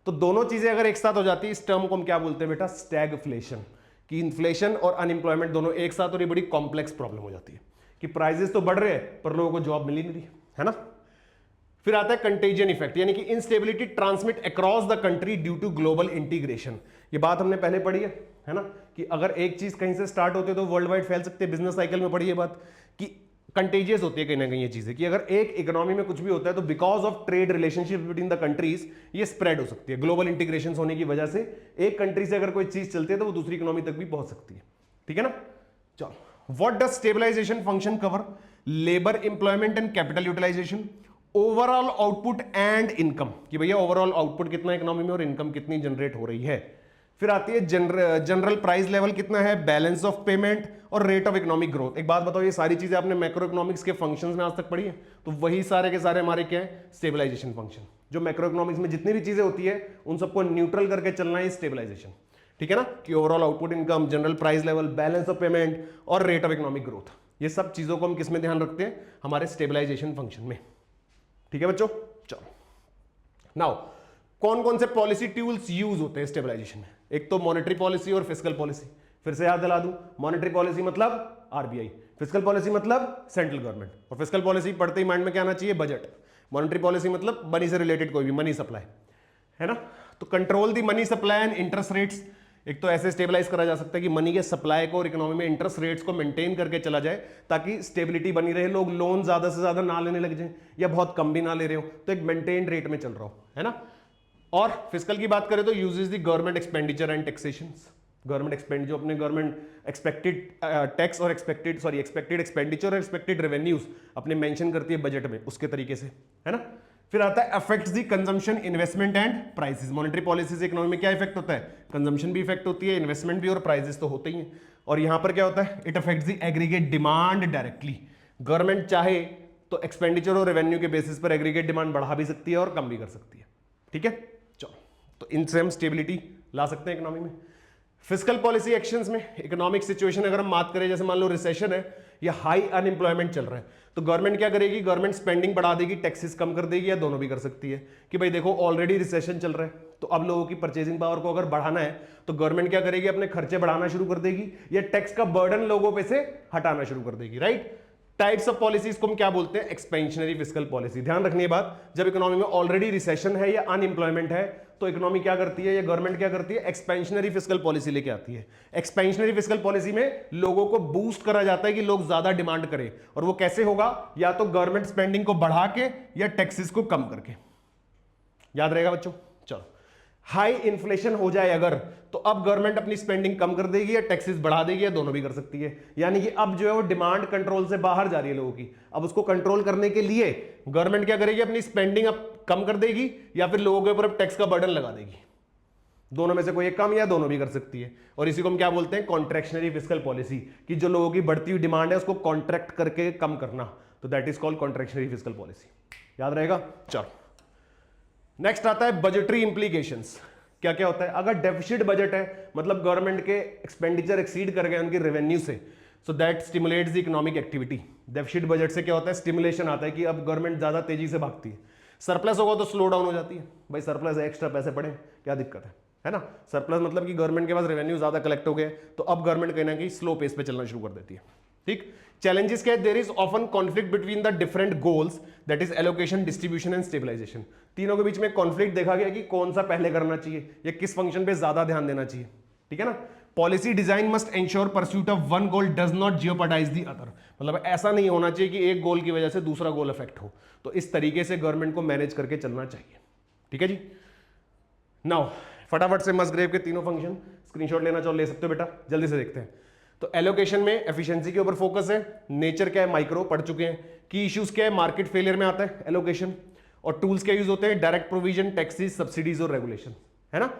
तो दोनों चीजें अगर एक साथ हो जाती है, इस टर्म को हम क्या बोलते हैं बेटा, स्टैगफ्लेशन, कि इन्फ्लेशन और अनएम्प्लॉयमेंट दोनों एक साथ, और ये बड़ी कॉम्प्लेक्स प्रॉब्लम हो जाती है कि प्राइसेस तो बढ़ रहे हैं पर लोगों को जॉब मिल ही नहीं रही है ना। फिर आता है कंटेजियन इफेक्ट, यानी कि instability transmit across the country due to global integration. ये बात हमने पहले पढ़ी है ना, कि अगर एक चीज कहीं से स्टार्ट होते तो वर्ल्ड वाइड फैल सकते हैं। बिजनेस साइकिल में पढ़ी ये बात कि कंटेजियस होती है कहीं ना कहीं ये चीजें, कि अगर एक इकोनॉमी में कुछ भी होता है तो because of trade relationship between the countries ये स्प्रेड हो सकती है। ग्लोबल इंटीग्रेशन होने की वजह से एक कंट्री से अगर कोई चीज चलती है तो वो दूसरी इकोनॉमी तक भी पहुंच सकती है। ठीक है ना। चलो, what does stabilization function cover? Labour employment and capital utilization, overall output and income, कि भैया ओवरऑल आउटपुट कितना इकोनॉमी में और इनकम कितनी जनरेट हो रही है। फिर आती है जनरल प्राइस लेवल कितना है, बैलेंस ऑफ पेमेंट और रेट ऑफ इकोनॉमिक ग्रोथ। एक बात बताओ, ये सारी चीजें आपने मैक्रो इकोनॉमिक्स के फंक्शंस में आज तक पढ़ी है, तो वही सारे के सारे हमारे क्या है, स्टेबलाइजेशन फंक्शन। जो मैक्रो इकोनॉमिक्स में जितनी भी चीजें होती है उन सबको न्यूट्रल करके चलना है स्टेबलाइजेशन। ठीक है ना, कि overall output income, general price level, balance of payment और रेट ऑफ इकोनॉमिक ग्रोथ, ये सब चीजों को हम किस में ध्यान रखते हैं, हमारे स्टेबलाइजेशन फंक्शन में। ठीक है बच्चों। चलो, नाउ कौन कौन से पॉलिसी टूल्स यूज होते हैं स्टेबलाइजेशन में? एक तो मॉनेटरी पॉलिसी और फिस्कल पॉलिसी। फिर से याद दिला दूं, मॉनेटरी पॉलिसी मतलब आरबीआई, फिस्कल पॉलिसी मतलब सेंट्रल गवर्नमेंट। और फिस्कल पॉलिसी पढ़ते ही माइंड में क्या आना चाहिए, बजट। मॉनेटरी पॉलिसी मतलब मनी से रिलेटेड कोई भी, मनी सप्लाई, है ना। तो control the money supply and interest rates. एक तो ऐसे स्टेबलाइज करा जा सकता है कि मनी के सप्लाई को और इकोनॉमी में इंटरेस्ट रेट्स को मेंटेन करके चला जाए ताकि स्टेबिलिटी बनी रहे, लोग लोन ज्यादा से ज्यादा ना लेने लग जाए या बहुत कम भी ना ले रहे हो, तो एक मेंटेन रेट में चल रहा हो, है ना। और फिस्कल की बात करें तो uses the government expenditure and taxation. Government expand जो अपने गवर्नमेंट एक्सपेक्टेड टैक्स और एक्सपेक्टेड एक्सपेंडिचर और एक्सपेक्टेड रेवेन्यूज अपने मेंशन करती है बजट में, उसके तरीके से, है ना। फिर आता है affects the consumption, investment and prices. Monetary policy से इकोनॉमी में क्या इफेक्ट होता है, कंजम्पशन भी इफेक्ट होती है, इन्वेस्टमेंट भी, और प्राइसेस तो होते ही हैं। और यहां पर क्या होता है, it affects the aggregate demand directly. Government चाहे तो एक्सपेंडिचर और रेवेन्यू के बेसिस पर एग्रीगेट डिमांड बढ़ा भी सकती है और कम भी कर सकती है। ठीक है, चलो, तो इनसे हम स्टेबिलिटी ला सकते हैं इकोनॉमी में। फिस्कल पॉलिसी एक्शंस में इकोनॉमिक सिचुएशन अगर हम बात करें, जैसे मान लो रिसेशन है या हाई अनएम्प्लॉयमेंट चल रहा है, तो गवर्नमेंट क्या करेगी, गवर्नमेंट स्पेंडिंग बढ़ा देगी, टैक्सेस कम कर देगी, या दोनों भी कर सकती है। कि भाई देखो ऑलरेडी रिसेशन चल रहा है, तो अब लोगों की परचेजिंग पावर को अगर बढ़ाना है तो गवर्नमेंट क्या करेगी, अपने खर्चे बढ़ाना शुरू कर देगी या टैक्स का बर्डन लोगों पे से हटाना शुरू कर देगी। राइट। टाइप्स ऑफ पॉलिसीज को हम क्या बोलते हैं, एक्सपेंशनरी फिस्कल पॉलिसी। ध्यान रखनी है बात, जब इकोनॉमी में ऑलरेडी रिसेशन है या अनएम्प्लॉयमेंट है तो इकोनॉमी क्या करती है या गवर्नमेंट क्या करती है, एक्सपेंशनरी फिस्कल पॉलिसी लेके आती है। एक्सपेंशनरी फिस्कल पॉलिसी में लोगों को बूस्ट करा जाता है कि लोग ज्यादा डिमांड करें, और वो कैसे होगा, या तो गवर्नमेंट स्पेंडिंग को बढ़ा के या टैक्सेस को कम करके। याद रहेगा बच्चों। चलो, हाई इन्फ्लेशन हो जाए अगर, तो अब गवर्नमेंट अपनी स्पेंडिंग कम कर देगी या टैक्सेस बढ़ा देगी, या दोनों भी कर सकती है। यानी कि अब जो है वो डिमांड कंट्रोल से बाहर जा रही है लोगों की, अब उसको कंट्रोल करने के लिए गवर्नमेंट क्या करेगी, अपनी स्पेंडिंग अब कम कर देगी या फिर लोगों के ऊपर अब टैक्स का बर्डन लगा देगी। दोनों में से कोई एक काम, या दोनों भी कर सकती है। और इसी को हम क्या बोलते हैं, कॉन्ट्रैक्शनरी फिस्कल पॉलिसी, कि जो लोगों की बढ़ती हुई डिमांड है उसको कॉन्ट्रैक्ट करके कम करना, तो that is called contractionary fiscal policy. याद रहेगा। चलो, नेक्स्ट आता है बजटरी इंप्लीकेशंस। क्या क्या होता है, अगर डेफिसिट बजट है, मतलब गवर्नमेंट के एक्सपेंडिचर एक्सीड कर गए उनकी रेवेन्यू से, so that stimulates the economic activity. Deficit budget से क्या होता है, स्टिमुलेशन आता है कि अब गवर्नमेंट ज्यादा तेजी से भागती है। सरप्लस होगा तो स्लो डाउन हो जाती है, भाई सरप्लस है, एक्स्ट्रा पैसे पड़े, क्या दिक्कत है ना। सरप्लस मतलब कि गवर्नमेंट के पास रेवेन्यू ज्यादा कलेक्ट हो गए, तो अब गवर्नमेंट कहीं ना कहीं स्लो पेस पे चलना शुरू कर देती है। ठीक। चैलेंजेस क्या है, there is often conflict between the different goals, that is allocation, distribution and stabilization. तीनों के बीच में कॉन्फ्लिक्ट देखा गया कि कौन सा पहले करना चाहिए या किस फंक्शन पे ज्यादा ध्यान देना चाहिए। ठीक है ना। Policy design must ensure pursuit of one goal does not jeopardise the other, मतलब ऐसा नहीं होना चाहिए कि एक गोल की वजह से दूसरा गोल अफेक्ट हो, तो इस तरीके से गवर्नमेंट को मैनेज करके चलना चाहिए। ठीक है जी। नाउ फटाफट से मस्ग्रेव के तीनों फंक्शन स्क्रीनशॉट लेना चाहो ले सकते हो बेटा, जल्दी से देखते हैं। तो एलोकेशन में एफिशिएंसी के ऊपर फोकस है, नेचर क्या है, माइक्रो पढ़ चुके हैं, की इश्यूज क्या है, मार्केट फेलियर में आता है एलोकेशन, और टूल्स क्या यूज होते हैं, डायरेक्ट प्रोविजन, टैक्सेस, सब्सिडीज और रेगुलेशन, है ना।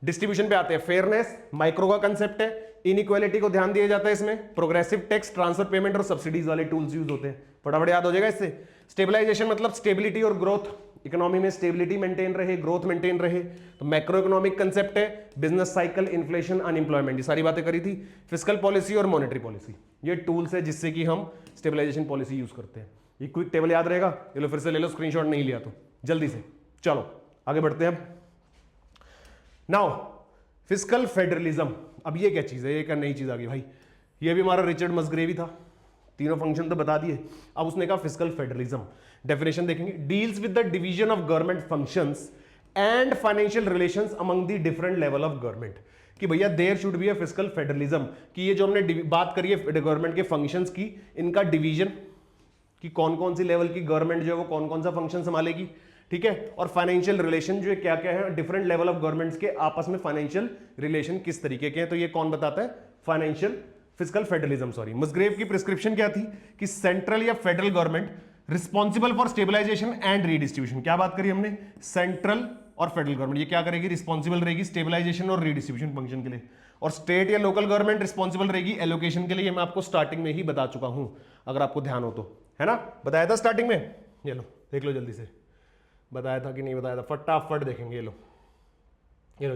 डिस्ट्रीब्यूशन पे आते हैं, फेयरनेस माइक्रो का कंसेप्ट है, इनइक्वालिटी को ध्यान दिया जाता है इसमें, प्रोग्रेसिव टैक्स, ट्रांसफर पेमेंट और सब्सिडीज वाले टूल्स यूज होते हैं, फटाफट याद हो जाएगा इससे। स्टेबलाइजेशन मतलब स्टेबिलिटी और ग्रोथ, इकोनॉमी में स्टेबिलिटी मेंटेन रहे, ग्रोथ मेंटेन रहे, तो मैक्रो इकोनॉमिक कंसेप्ट है, बिजनेस साइकिल, इन्फ्लेशन, अनएम्प्लॉयमेंट, ये सारी बातें करी थी। फिस्कल पॉलिसी और मॉनेटरी पॉलिसी, ये टूल्स है जिससे कि हम स्टेबलाइजेशन पॉलिसी यूज करते हैं। ये क्विक टेबल याद रहेगा, ये लो फिर से ले लो स्क्रीनशॉट, नहीं लिया तो जल्दी से। चलो आगे बढ़ते हैं अब। नाउ फिस्कल फेडरलिज्म, अब ये क्या चीज है, ये क्या नई चीज आ गई भाई, ये भी हमारा रिचर्ड मसग्रेवी था, तीनों फंक्शन तो बता दिए। अब उसने कहा फिस्कल फेडरलिज्म, डेफिनेशन देखेंगे, deals with the division of government functions and financial relations among the different level of government, कि भैया there should be a fiscal federalism, कि ये जो हमने बात करी है गवर्नमेंट के फंक्शंस की, इनका डिवीजन, कि कौन कौन सी लेवल की गवर्नमेंट जो है वो कौन कौन सा फंक्शन संभालेगी, ठीक है, और फाइनेंशियल रिलेशन जो है क्या क्या है, डिफरेंट लेवल ऑफ गवर्नमेंट्स के आपस में फाइनेंशियल रिलेशन किस तरीके के हैं, तो ये कौन बताता है, financial fiscal federalism. Sorry, Musgrave की प्रिस्क्रिप्शन क्या थी कि सेंट्रल या federal government responsible for stabilization and redistribution, क्या बात करी हमने, सेंट्रल और फेडरल गवर्नमेंट ये क्या करेगी, रिस्पॉन्सिबल रहेगी स्टेबलाइजेशन और रीडिस्ट्रीब्यूशन फंक्शन के लिए, और स्टेट या लोकल गवर्नमेंट रिस्पॉन्सिबल रहेगी एलोकेशन के लिए, मैं आपको स्टार्टिंग में ही बता चुका हूं, अगर आपको ध्यान हो तो, है ना, बताया था स्टार्टिंग में, ये लो देख लो जल्दी से, बताया था कि नहीं बताया था, फटाफट देखेंगे, ये लो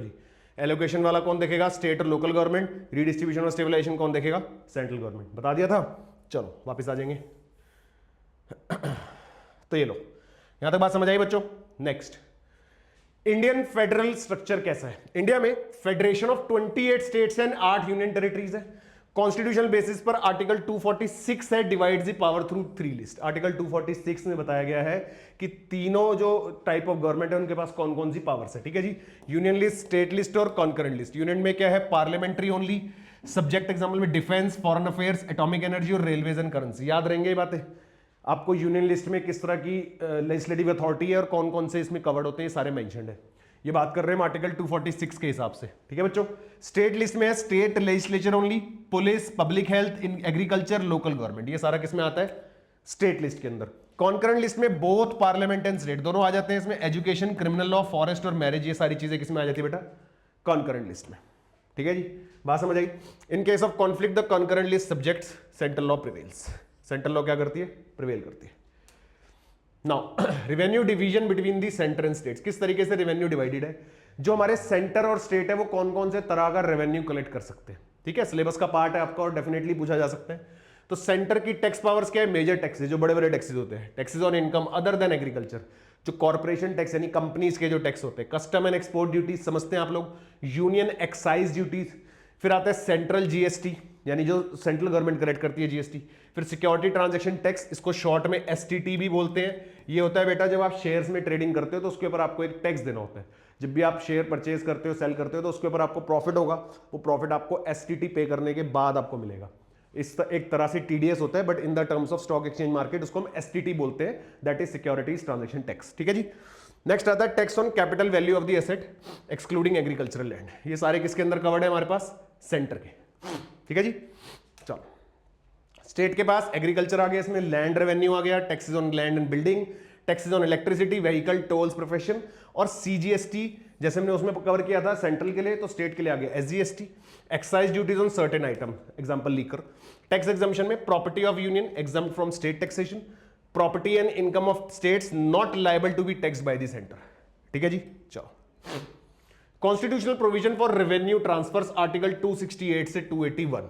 जी, एलोकेशन वाला कौन देखेगा, स्टेट और लोकल गवर्नमेंट, रीडिस्ट्रीब्यूशन और स्टेबलाइजेशन कौन देखेगा, सेंट्रल गवर्नमेंट, बता दिया था। चलो वापस आ जाएंगे तो ये लो, यहां तक बात समझ आई बच्चों। नेक्स्ट, इंडियन फेडरल स्ट्रक्चर कैसा है, इंडिया में federation of 28 states and 8 union territories है, कॉन्स्टिट्यूशनल बेसिस पर आर्टिकल 246 है, divide the power through 3 list, article 246 में बताया गया है कि तीनों जो टाइप ऑफ गवर्नमेंट है उनके पास कौन कौन सी पावर्स है, ठीक है जी, यूनियन लिस्ट, स्टेट लिस्ट और कॉन्करेंट लिस्ट। यूनियन में क्या है, पार्लियामेंट्री ओनली, सब्जेक्ट एग्जाम्पल में defence, foreign affairs, atomic energy और रेलवेज एंड करेंसी, याद रहेंगे ये बातें आपको। यूनियन लिस्ट में किस तरह की लेजिस्लेटिव अथॉरिटी है और कौन कौन से इसमें कवर्ड होते हैं, ये सारे मेंशन्ड है, ये बात कर रहे हैं आर्टिकल 246 के हिसाब से, ठीक है बच्चों। स्टेट लिस्ट में है state legislature only, police, public health, in agriculture, local government, ये सारा किसमें आता है, स्टेट लिस्ट के अंदर। कॉन्करेंट लिस्ट में बोथ पार्लियामेंट एंड स्टेट दोनों आ जाते हैं, इसमें एजुकेशन, क्रिमिनल लॉ, फॉरेस्ट और मैरिज, ये सारी चीजें किसमें आ जाती है बेटा, कॉन्करेंट लिस्ट में, ठीक है जी, बात समझ आई। In case of conflict the concurrent list subjects central law prevails, central law क्या करती है, प्रिवेल करती है। Now revenue division between the centre and states, किस तरीके से रेवेन्यू डिवाइडेड है, जो हमारे सेंटर और स्टेट है वो कौन कौन से तरह का रेवेन्यू कलेक्ट कर सकते हैं, ठीक है, सिलेबस का पार्ट है आपका और डेफिनेटली पूछा जा सकता है। तो सेंटर की टैक्स पावर्स क्या है, मेजर टैक्सेस, जो बड़े बड़े टैक्सेस होते हैं, taxes on income other than agriculture, जो कॉर्पोरेशन टैक्स यानी कंपनीज के जो टैक्स होते हैं, कस्टम एंड एक्सपोर्ट ड्यूटीज समझते हैं आप लोग, यूनियन एक्साइज ड्यूटीज, फिर आता है सेंट्रल जीएसटी यानी जो सेंट्रल गवर्नमेंट कलेक्ट करती है जीएसटी, फिर सिक्योरिटी ट्रांजैक्शन टैक्स, इसको शॉर्ट में एसटीटी भी बोलते हैं। ये होता है बेटा जब आप शेयर्स में ट्रेडिंग करते हो तो उसके ऊपर आपको एक टैक्स देना होता है, जब भी आप शेयर परचेज करते हो, सेल करते हो, तो उसके ऊपर आपको प्रॉफिट होगा, वो प्रॉफिट आपको एसटीटी पे करने के बाद आपको मिलेगा। इस एक तरह से टीडीएस होता है, but in the terms of stock exchange market उसको हम एसटीटी बोलते हैं, that is securities transaction tax, ठीक है जी। नेक्स्ट आता है tax on capital value of the asset excluding agricultural land, ये सारे किसके अंदर कवर्ड है हमारे पास, सेंटर के, ठीक है जी। चलो स्टेट के पास एग्रीकल्चर आ गया, इसमें लैंड रेवेन्यू आ गया, taxes on land and building, taxes on electricity, vehicle, tolls, profession, और सीजीएसटी जैसे हमने उसमें कवर किया था सेंट्रल के लिए, तो स्टेट के लिए आ गया SGST, excise duties on certain item, example liquor. Tax exemption में property of union exempt from state taxation, property and income of states not liable to be taxed by the centre, ठीक है जी। चलो constitutional provision for revenue transfers article 268 से 281,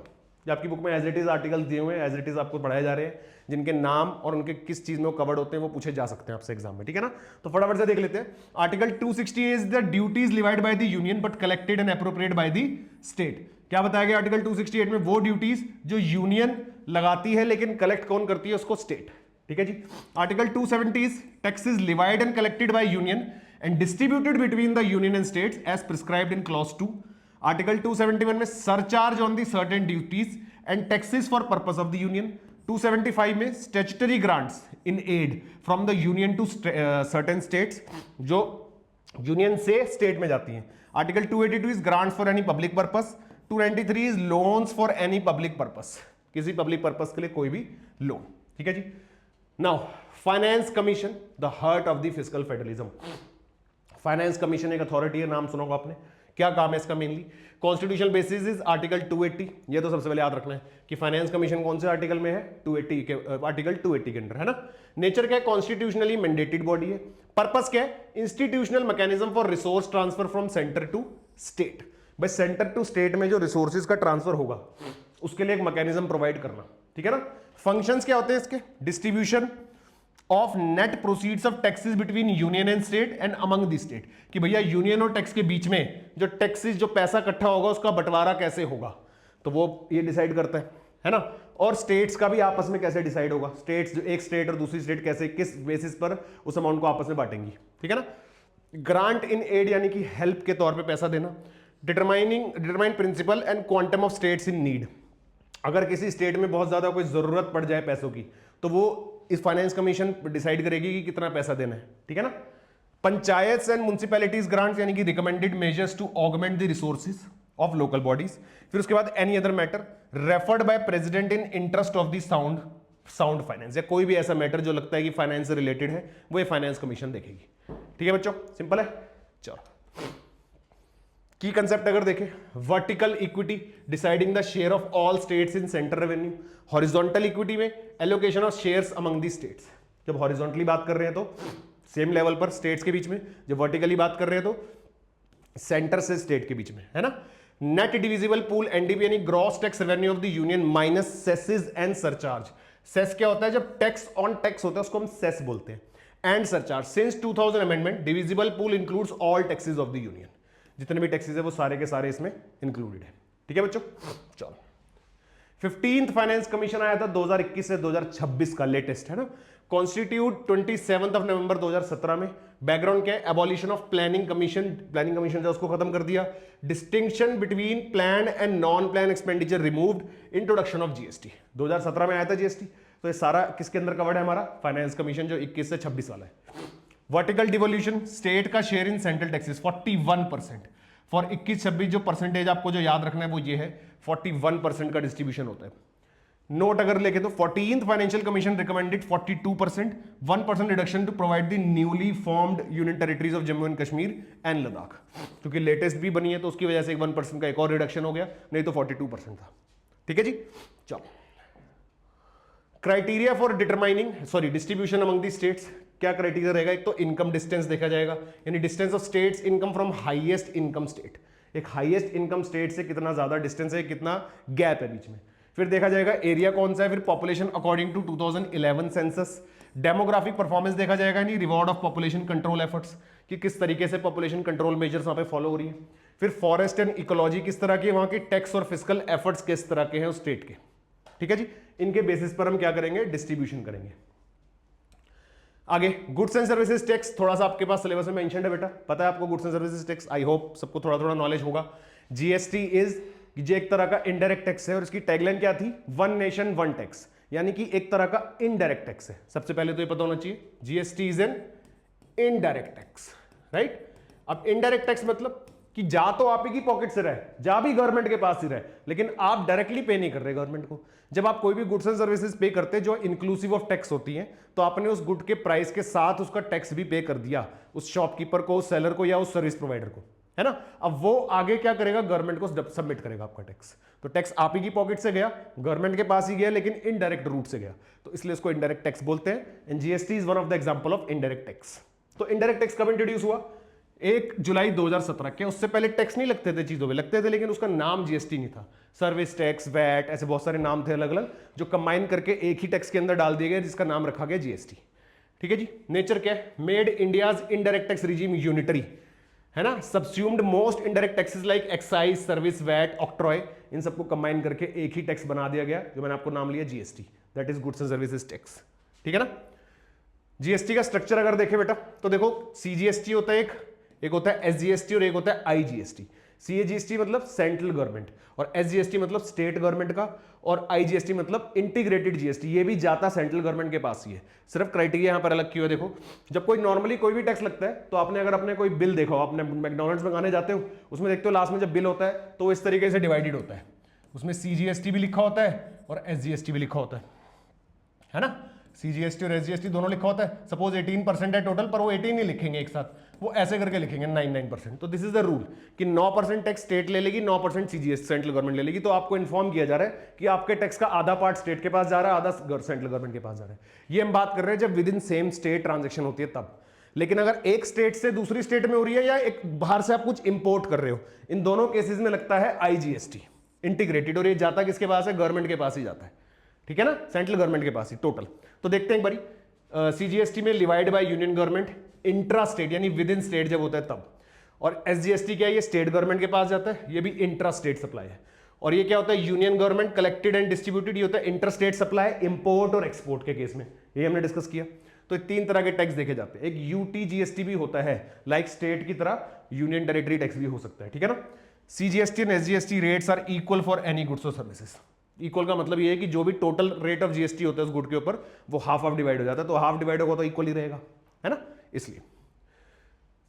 जो आपकी book में as it is articles दिए हुए हैं, एज इट इज आपको पढ़ाए जा रहे हैं, जिनके नाम और उनके किस चीज में वो कवर्ड होते हैं वो पूछे जा सकते हैं आपसे एग्जाम में, ठीक है ना। तो फटाफट से देख लेते हैं। Article 268 is the duties levied by the union but collected and appropriate by the state. क्या बताया गया आर्टिकल 268 में, वो ड्यूटीज जो यूनियन लगाती है लेकिन कलेक्ट कौन करती है, उसको स्टेट, ठीक है जी। Article 270 is taxes levied and collected by union and distributed between the union and states as prescribed in clause 2। Article 271 में surcharge on the certain duties and taxes for purpose of the union. 275 में statutory grants in aid from the union to certain states, जो यूनियन से state में जाती हैं। Article 282 is grants for any public purpose. 293 is loans for any public purpose, किसी public purpose के लिए कोई भी लोन, ठीक है जी। Now finance commission, the heart of the fiscal federalism. Finance commission एक अथॉरिटी है, नाम सुना होगा आपने, क्या काम है इसका mainly? Constitutional basis is article 280, ये तो सबसे पहले याद रखना है कि फाइनेंस कमीशन कौन से आर्टिकल में है? 280 के, आर्टिकल 280 के अंडर, है ना। नेचर क्या है? कॉन्स्टिट्यूशनली मैंडेटेड बॉडी है। पर्पस क्या है? Institutional mechanism for resource transfer from centre to state. भाई सेंटर टू स्टेट में जो रिसोर्सेज का ट्रांसफर होगा उसके लिए एक मैकेनिज्म प्रोवाइड करना, ठीक है ना। फंक्शंस क्या होते हैं इसके? Distribution of net proceeds of taxes between union and state and among the state, कि भैया यूनियन और टैक्स के बीच में जो टैक्सेस, जो पैसा इकट्ठा होगा उसका बंटवारा कैसे होगा, तो वो ये डिसाइड करता है ना। और स्टेट्स का भी आपस में कैसे डिसाइड होगा, स्टेट्स जो एक स्टेट और दूसरी स्टेट कैसे, किस बेसिस पर उस अमाउंट को आपस में बांटेंगी, ठीक है ना। ग्रांट इन एड यानी कि हेल्प के तौर पे पैसा देना। Determine principle and quantum of states in need, अगर किसी स्टेट में बहुत ज्यादा कोई जरूरत पड़ जाए पैसों की तो वो इस फाइनेंस कमीशन डिसाइड करेगी कि कितना पैसा देना है, ठीक है ना। पंचायत एंड म्युनिसिपैलिटीज ग्रांट्स यानी कि recommended measures to augment the resources of local bodies. फिर उसके बाद any other matter referred by president in interest of the sound finance, या कोई भी ऐसा मैटर जो लगता है कि फाइनेंस से रिलेटेड है वो ये फाइनेंस कमीशन देखेगी, ठीक है बच्चों, सिंपल है। चलो की कंसेप्ट अगर देखें, vertical equity deciding the share of all states in central revenue. Horizontal equity में allocation of shares among the states. जब हॉरिजॉन्टली बात कर रहे हैं तो सेम लेवल पर स्टेट्स के बीच में, जब वर्टिकली बात कर रहे हैं तो सेंटर से स्टेट के बीच में, है ना। नेट डिविजिबल पूल एनडीपी यानी gross tax revenue of the union minus cesses and surcharge. Cess क्या होता है? जब टैक्स ऑन टैक्स होता है उसको हम सेस बोलते हैं, and surcharge. Since 2000 amendment divisible pool includes all taxes of the union, जितने भी टैक्सेस है वो सारे के सारे इसमें इंक्लूडेड है, ठीक है बच्चों। चलो 15th फाइनेंस कमीशन आया था 2021 से 2026 का, लेटेस्ट है ना। कॉन्स्टिट्यूट 27 नवंबर 2017 में। बैकग्राउंड क्या है? एबॉलिशन ऑफ प्लानिंग कमीशन जो उसको खत्म कर दिया। Distinction between plan and non plan expenditure removed. Introduction of GST 2017 में आया था जीएसटी, तो ये सारा किसके अंदर कवर्ड है? हमारा फाइनेंस कमीशन जो 21 से 26 वाला है। वर्टिकल डिवोल्यूशन, स्टेट का share in central taxes 41%। For 21-26 जो परसेंटेज आपको जो याद रखना है वो ये है, 41% का डिस्ट्रीब्यूशन होता है। नोट अगर लेके तो 14th financial commission recommended 42%, 1% reduction to provide the newly formed union territories of Jammu and Kashmir and Ladakh, क्योंकि लेटेस्ट भी बनी है तो उसकी वजह से 1% का एक और रिडक्शन हो गया, नहीं तो 42% था, ठीक है जी। चलो criteria for distribution among the states, क्या क्राइटेरिया रहेगा? एक तो इनकम डिस्टेंस देखा जाएगा, यानी distance of states income from highest income state. एक हाईएस्ट इनकम स्टेट से कितना ज्यादा डिस्टेंस है, कितना गैप है बीच में। फिर देखा जाएगा एरिया कौन सा है, फिर population according to 2011 census. Demographic performance देखा जाएगा, यानी reward of population control efforts, कि किस तरीके से पॉपुलेशन कंट्रोल मेजर्स वहां पे फॉलो हो रही है। फिर फॉरेस्ट एंड इकोलॉजी किस तरह की है वहां की, टैक्स और फिस्कल एफर्ट्स किस तरह के हैं उस स्टेट के, ठीक है जी। इनके बेसिस पर हम क्या करेंगे? डिस्ट्रीब्यूशन करेंगे। आगे गुड्स एंड सर्विसेज टैक्स, थोड़ा सा आपके पास सिलेबस में मेंशन है बेटा, पता है आपको goods and services tax, I hope सबको थोड़ा थोड़ा नॉलेज होगा। जीएसटी इज ये एक तरह का इनडायरेक्ट टैक्स है, और इसकी टैगलाइन क्या थी? वन नेशन वन टैक्स, यानी कि एक तरह का इनडायरेक्ट टैक्स है। सबसे पहले तो ये पता होना चाहिए, GST is an indirect tax, right. अब इनडायरेक्ट टैक्स मतलब कि जा तो आप ही की पॉकेट से रहे, जा भी गवर्नमेंट के पास ही रहे, लेकिन आप डायरेक्टली पे नहीं कर रहे गवर्नमेंट को। जब आप कोई भी गुड्स एंड सर्विसेज पे करते जो इंक्लूसिव ऑफ टैक्स होती हैं, तो आपने उस गुड के प्राइस के साथ उसका टैक्स भी पे कर दिया उस शॉपकीपर को, उस सेलर को, या उस सर्विस प्रोवाइडर को, है ना। अब वो आगे क्या करेगा? गवर्नमेंट को सबमिट करेगा आपका टैक्स। तो टैक्स आप ही की पॉकेट से गया, गवर्नमेंट के पास ही गया, लेकिन इनडायरेक्ट रूट से गया, तो इसलिए इसको इनडायरेक्ट टैक्स बोलते हैं। And GST is one of the example of indirect tax. तो इनडायरेक्ट टैक्स कब इंट्रोड्यूस हुआ? 1 जुलाई 2017 के। उससे पहले टैक्स नहीं लगते थे, चीजों पे लगते थे, लेकिन उसका नाम जीएसटी नहीं था। सर्विस टैक्स, वैट, ऐसे बहुत सारे नाम थे अलग अलग, जो कंबाइन करके एक ही टैक्स के अंदर डाल दिए गए, जिसका नाम रखा गया जीएसटी, ठीक है जी। नेचर क्या है? Made India's indirect tax regime unitary, है ना। Subsumed most indirect taxes like excise, service, VAT, octroi, इन सबको कंबाइन करके एक ही टैक्स बना दिया गया, जो मैंने आपको नाम लिया GST, that is goods and services tax, ठीक है ना। जीएसटी का स्ट्रक्चर अगर देखें बेटा, तो देखो सीजीएसटी होता है एक होता है एसजीएसटी और एक होता है आईजीएसटी। सीएजीएसटी मतलब सेंट्रल गवर्नमेंट, और एसजीएसटी मतलब स्टेट गवर्नमेंट का, और आईजीएसटी मतलब इंटीग्रेटेड जीएसटी, ये भी जाता सेंट्रल गवर्नमेंट के पास ही है। सिर्फ क्राइटेरिया यहां पर अलग क्यों है? देखो, जब कोई नॉर्मली कोई भी टैक्स लगता है, तो आपने अगर अपने कोई बिल देखो, आपने मैकडॉनल्ड्स में खाने जाते हो, उसमें देखते हो लास्ट में जब बिल होता है तो इस तरीके से डिवाइडेड होता है, उसमें सीजीएसटी भी लिखा होता है और एसजीएसटी भी लिखा होता है ना। सीजीएसटी और एसजीएसटी दोनों लिखा होता है। सपोज 18% है टोटल, पर वो 18 नहीं लिखेंगे एक साथ, वो ऐसे करके लिखेंगे 99%। तो दिस इज द रूल कि 9% टैक्स स्टेट ले लेगी, 9% सीजीएसटी सेंट्रल गवर्नमेंट ले लेगी। तो आपको इन्फॉर्म किया जा रहा है कि आपके टैक्स का आधा पार्ट स्टेट के पास जा रहा है, आधा सेंट्रल गवर्नमेंट के पास जा रहा है। ये हम बात कर रहे हैं जब with in same state transaction होती है तब। लेकिन अगर एक स्टेट से दूसरी स्टेट में हो रही है या एक बाहर से आप कुछ इंपोर्ट कर रहे हो, इन दोनों केसेस में लगता है आईजीएसटी इंटीग्रेटेड, और ये जाता किसके पास है? गवर्नमेंट के पास ही जाता है, ठीक है ना, सेंट्रल गवर्नमेंट के पास ही टोटल। तो देखते हैं एक बारी, सीजीएसटी में divide by union government, intra state यानी विद इन स्टेट जब होता है तब। और एसजीएसटी क्या है? ये स्टेट गवर्नमेंट के पास जाता है, ये भी इंट्रा स्टेट सप्लाई है। और ये क्या होता है? Union government collected and distributed, ये होता है इंटर स्टेट सप्लाई, इंपोर्ट और एक्सपोर्ट के केस में, ये हमने डिस्कस किया। तो तीन तरह के टैक्स देखे जाते हैं। एक यूटी जीएसटी भी होता है, लाइक स्टेट की तरह यूनियन टेरिटरी टैक्स भी हो सकता है, ठीक है ना। CGST and SGST rates are equal for any goods और सर्विसेज। इक्वल का मतलब ये है कि जो भी टोटल रेट ऑफ जीएसटी होता है उस गुड के ऊपर, वो हाफ हाफ डिवाइड हो जाता है। तो हाफ डिवाइड होगा तो इक्वल ही रहेगा, है ना, इसलिए।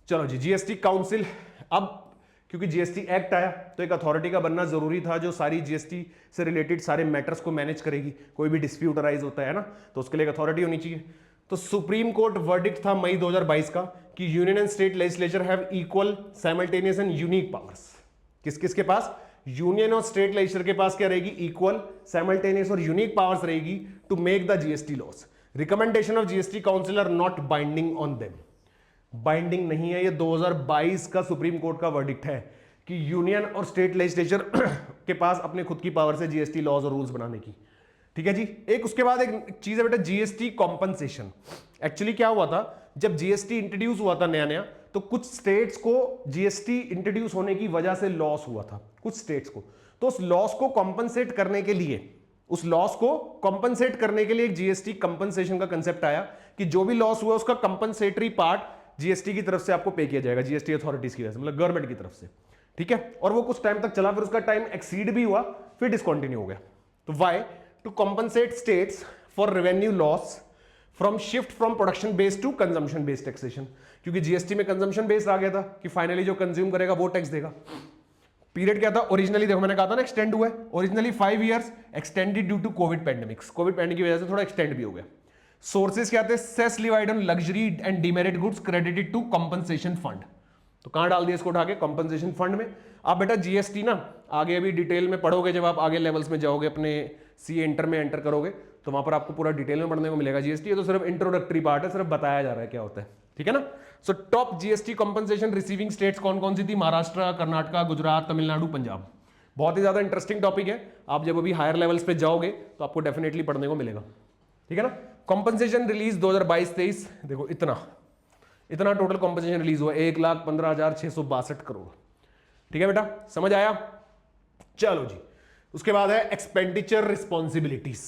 चलो जी, जीएसटी काउंसिल। अब क्योंकि जीएसटी एक्ट आया तो एक अथॉरिटी का बनना जरूरी था जो सारी जीएसटी से रिलेटेड सारे मैटर्स को मैनेज करेगी। कोई भी डिस्प्यूट अराइज होता है ना, तो उसके लिए एक अथॉरिटी होनी चाहिए। तो सुप्रीम कोर्ट वर्डिक्ट था मई 2022 का कि union and state legislature have equal, simultaneous and unique powers. किस किस के पास? यूनियन और स्टेट लेजिस्लेचर के पास क्या रहेगी? इक्वल, साइमल्टेनियस और यूनिक पावर्स रहेगी to make the GST laws. Recommendation of GST council are not binding on them. Binding नहीं है, ये 2022 का सुप्रीम कोर्ट का वर्डिक्ट है कि यूनियन और स्टेट लेजिस्लेचर के पास अपने खुद की पावर से जीएसटी लॉज और रूल्स बनाने की, ठीक है जी। एक उसके बाद एक चीज है बेटा, जीएसटी कॉम्पनसेशन। एक्चुअली क्या हुआ था, जब जीएसटी इंट्रोड्यूस हुआ था नया नया, तो कुछ स्टेट्स को जीएसटी इंट्रोड्यूस होने की वजह से लॉस हुआ था, कुछ स्टेट्स को। तो उस लॉस को कॉम्पनसेट करने के लिए, एक जीएसटी कंपनसेशन का कंसेप्ट आया कि जो भी लॉस हुआ उसका कंपनसेटरी पार्ट जीएसटी की तरफ से आपको पे किया जाएगा, जीएसटी अथॉरिटीज की वजह से, मतलब गवर्नमेंट की तरफ से, ठीक है। और वो कुछ टाइम तक चला, फिर उसका टाइम एक्सीड भी हुआ, फिर डिसकंटिन्यू हो गया। तो why? To compensate states for revenue loss from shift from production based to consumption based taxation. क्योंकि जीएसटी में कंजम्पशन बेस्ड आ गया था कि फाइनली जो कंज्यूम करेगा वो टैक्स देगा। पीरियड क्या था ओरिजिनली? देखो मैंने कहा था ना एक्सटेंड हुआ है, originally 5 years, extended due to Covid pandemics. Covid pandemic की वजह से थोड़ा एक्सटेंड भी हो गया। सोर्सेज क्या थे? Cess levied on luxury and demerit goods credited to compensation fund. तो कहां डाल दिया इसको उठा के? कंपनसेशन फंड में। आप बेटा जीएसटी ना आगे अभी डिटेल में पढ़ोगे, जब आप आगे लेवल्स में जाओगे, अपने सीए इंटर में एंटर करोगे, तो वहां पर आपको पूरा डिटेल में पढ़ने को मिलेगा जीएसटी। ये तो सिर्फ इंट्रोडक्टरी पार्ट है, सिर्फ बताया जा रहा है क्या होता है, ठीक है ना। So top GST compensation receiving states कौन कौन सी थी? महाराष्ट्र, कर्नाटक, गुजरात, तमिलनाडु, पंजाब। बहुत ही ज्यादा इंटरेस्टिंग टॉपिक है, आप जब अभी हायर लेवल्स पे जाओगे तो आपको डेफिनेटली पढ़ने को मिलेगा, ठीक है ना। कंपनसेशन रिलीज 2022-23, देखो इतना टोटल कंपनसेशन रिलीज हुआ, 1,15,662 करोड़, ठीक है बेटा, समझ आया। चलो जी, उसके बाद है expenditure responsibilities.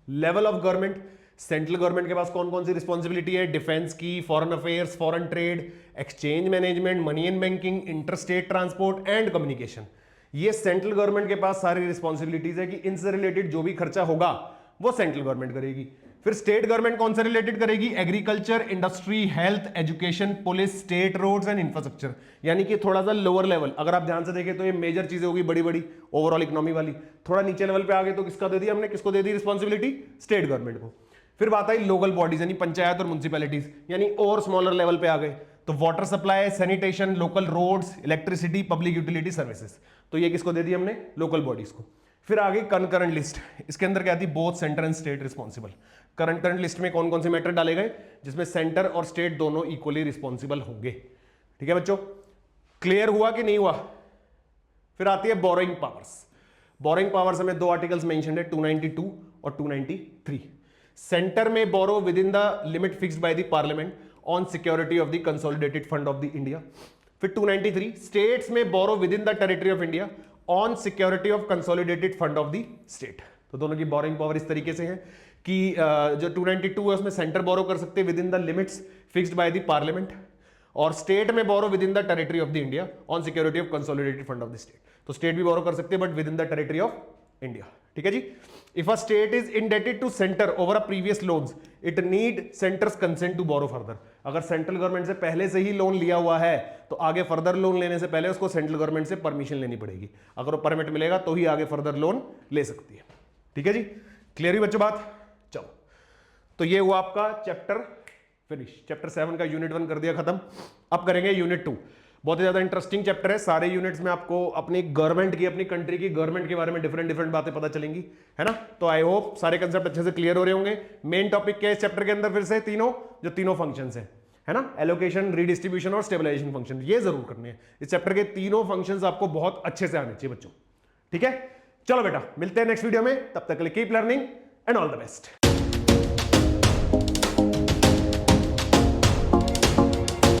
Level of government, central government के पास कौन कौन सी रिस्पॉन्सिबिलिटी है? डिफेंस की, foreign affairs, foreign trade, exchange management, money and banking, interstate transport and communication. ये सेंट्रल गवर्नमेंट के पास सारी रिस्पॉन्सिबिलिटीज है कि इनसे रिलेटेड जो भी खर्चा होगा वो सेंट्रल गवर्नमेंट करेगी। फिर स्टेट गवर्नमेंट कौन से रिलेटेड करेगी? Agriculture, industry, health, education, police, state roads and infrastructure. यानी कि थोड़ा सा लोअर लेवल, अगर आप ध्यान से देखें तो ये मेजर चीजें होगी, बड़ी बड़ी ओवरऑल इकोनॉमी वाली। थोड़ा नीचे लेवल पे आ गए तो किसका दे दिया हमने? किसको दे दी रिस्पॉन्सिबिलिटी? स्टेट गवर्नमेंट को। फिर बात आई लोकल बॉडीज यानी पंचायत और म्युनिसिपैलिटीज, यानी और स्मॉलर लेवल पे आ गए तो water supply, sanitation, local roads, electricity, public utility services. तो ये किसको दे दी हमने? लोकल बॉडीज को। फिर आगे कंकरेंट लिस्ट, इसके अंदर क्या थी? Both centre and state responsible. Current list में कौन कौन से मैटर डाले गए जिसमें सेंटर और स्टेट दोनों इक्वली रिस्पॉन्सिबल होंगे, ठीक है बच्चों, क्लियर हुआ कि नहीं हुआ? फिर आती है बोरोइंग पावर्स। बोरोइंग पावर्स हमें दो आर्टिकल्स मेंशन्ड है, 292 और 293। सेंटर में borrow within the limit fixed by the Parliament on security of the consolidated fund of the India. फिर 293 स्टेट्स में borrow within the territory of India on security of consolidated fund of the state. तो दोनों की borrowing power इस तरीके से है कि जो 292 है उसमें सेंटर बोरो कर सकते हैं within the limits fixed by the Parliament, और स्टेट में borrow within the territory of the India on security of consolidated fund of the state. तो स्टेट भी बोरो कर सकते हैं but within the territory of India, ठीक है जी। If a state is indebted to centre over a previous loans it need centre's consent to borrow further. अगर central government से पहले से ही लोन लिया हुआ है तो आगे फर्दर लोन लेने से पहले उसको सेंट्रल गवर्नमेंट से परमिशन लेनी पड़ेगी। अगर वो परमिट मिलेगा तो ही आगे फर्दर लोन ले सकती है, ठीक है जी। क्लियर ही बच्चों बात? चलो तो ये हुआ आपका चैप्टर फिनिश। चैप्टर 7 का यूनिट 1 कर दिया खत्म। अब करेंगे यूनिट 2। बहुत ही ज्यादा इंटरेस्टिंग चैप्टर है। सारे यूनिट्स में आपको अपनी गवर्नमेंट की, अपनी कंट्री की गवर्नमेंट के बारे में डिफरेंट डिफरेंट बातें पता चलेंगी, है ना। तो आई होप सारे कंसेप्ट अच्छे से क्लियर हो रहे होंगे। मेन टॉपिक क्या है इस चैप्टर के अंदर, फिर से जो तीनों फंक्शंस है ना, एलोकेशन, रीडिस्ट्रीब्यूशन और स्टेबलाइजेशन फंक्शन, ये जरूर करने हैं। इस चैप्टर के तीनों फंक्शंस आपको बहुत अच्छे से आने चाहिए बच्चों, ठीक है। चलो बेटा, मिलते हैं नेक्स्ट वीडियो में, तब तक के लिए keep learning and all the best.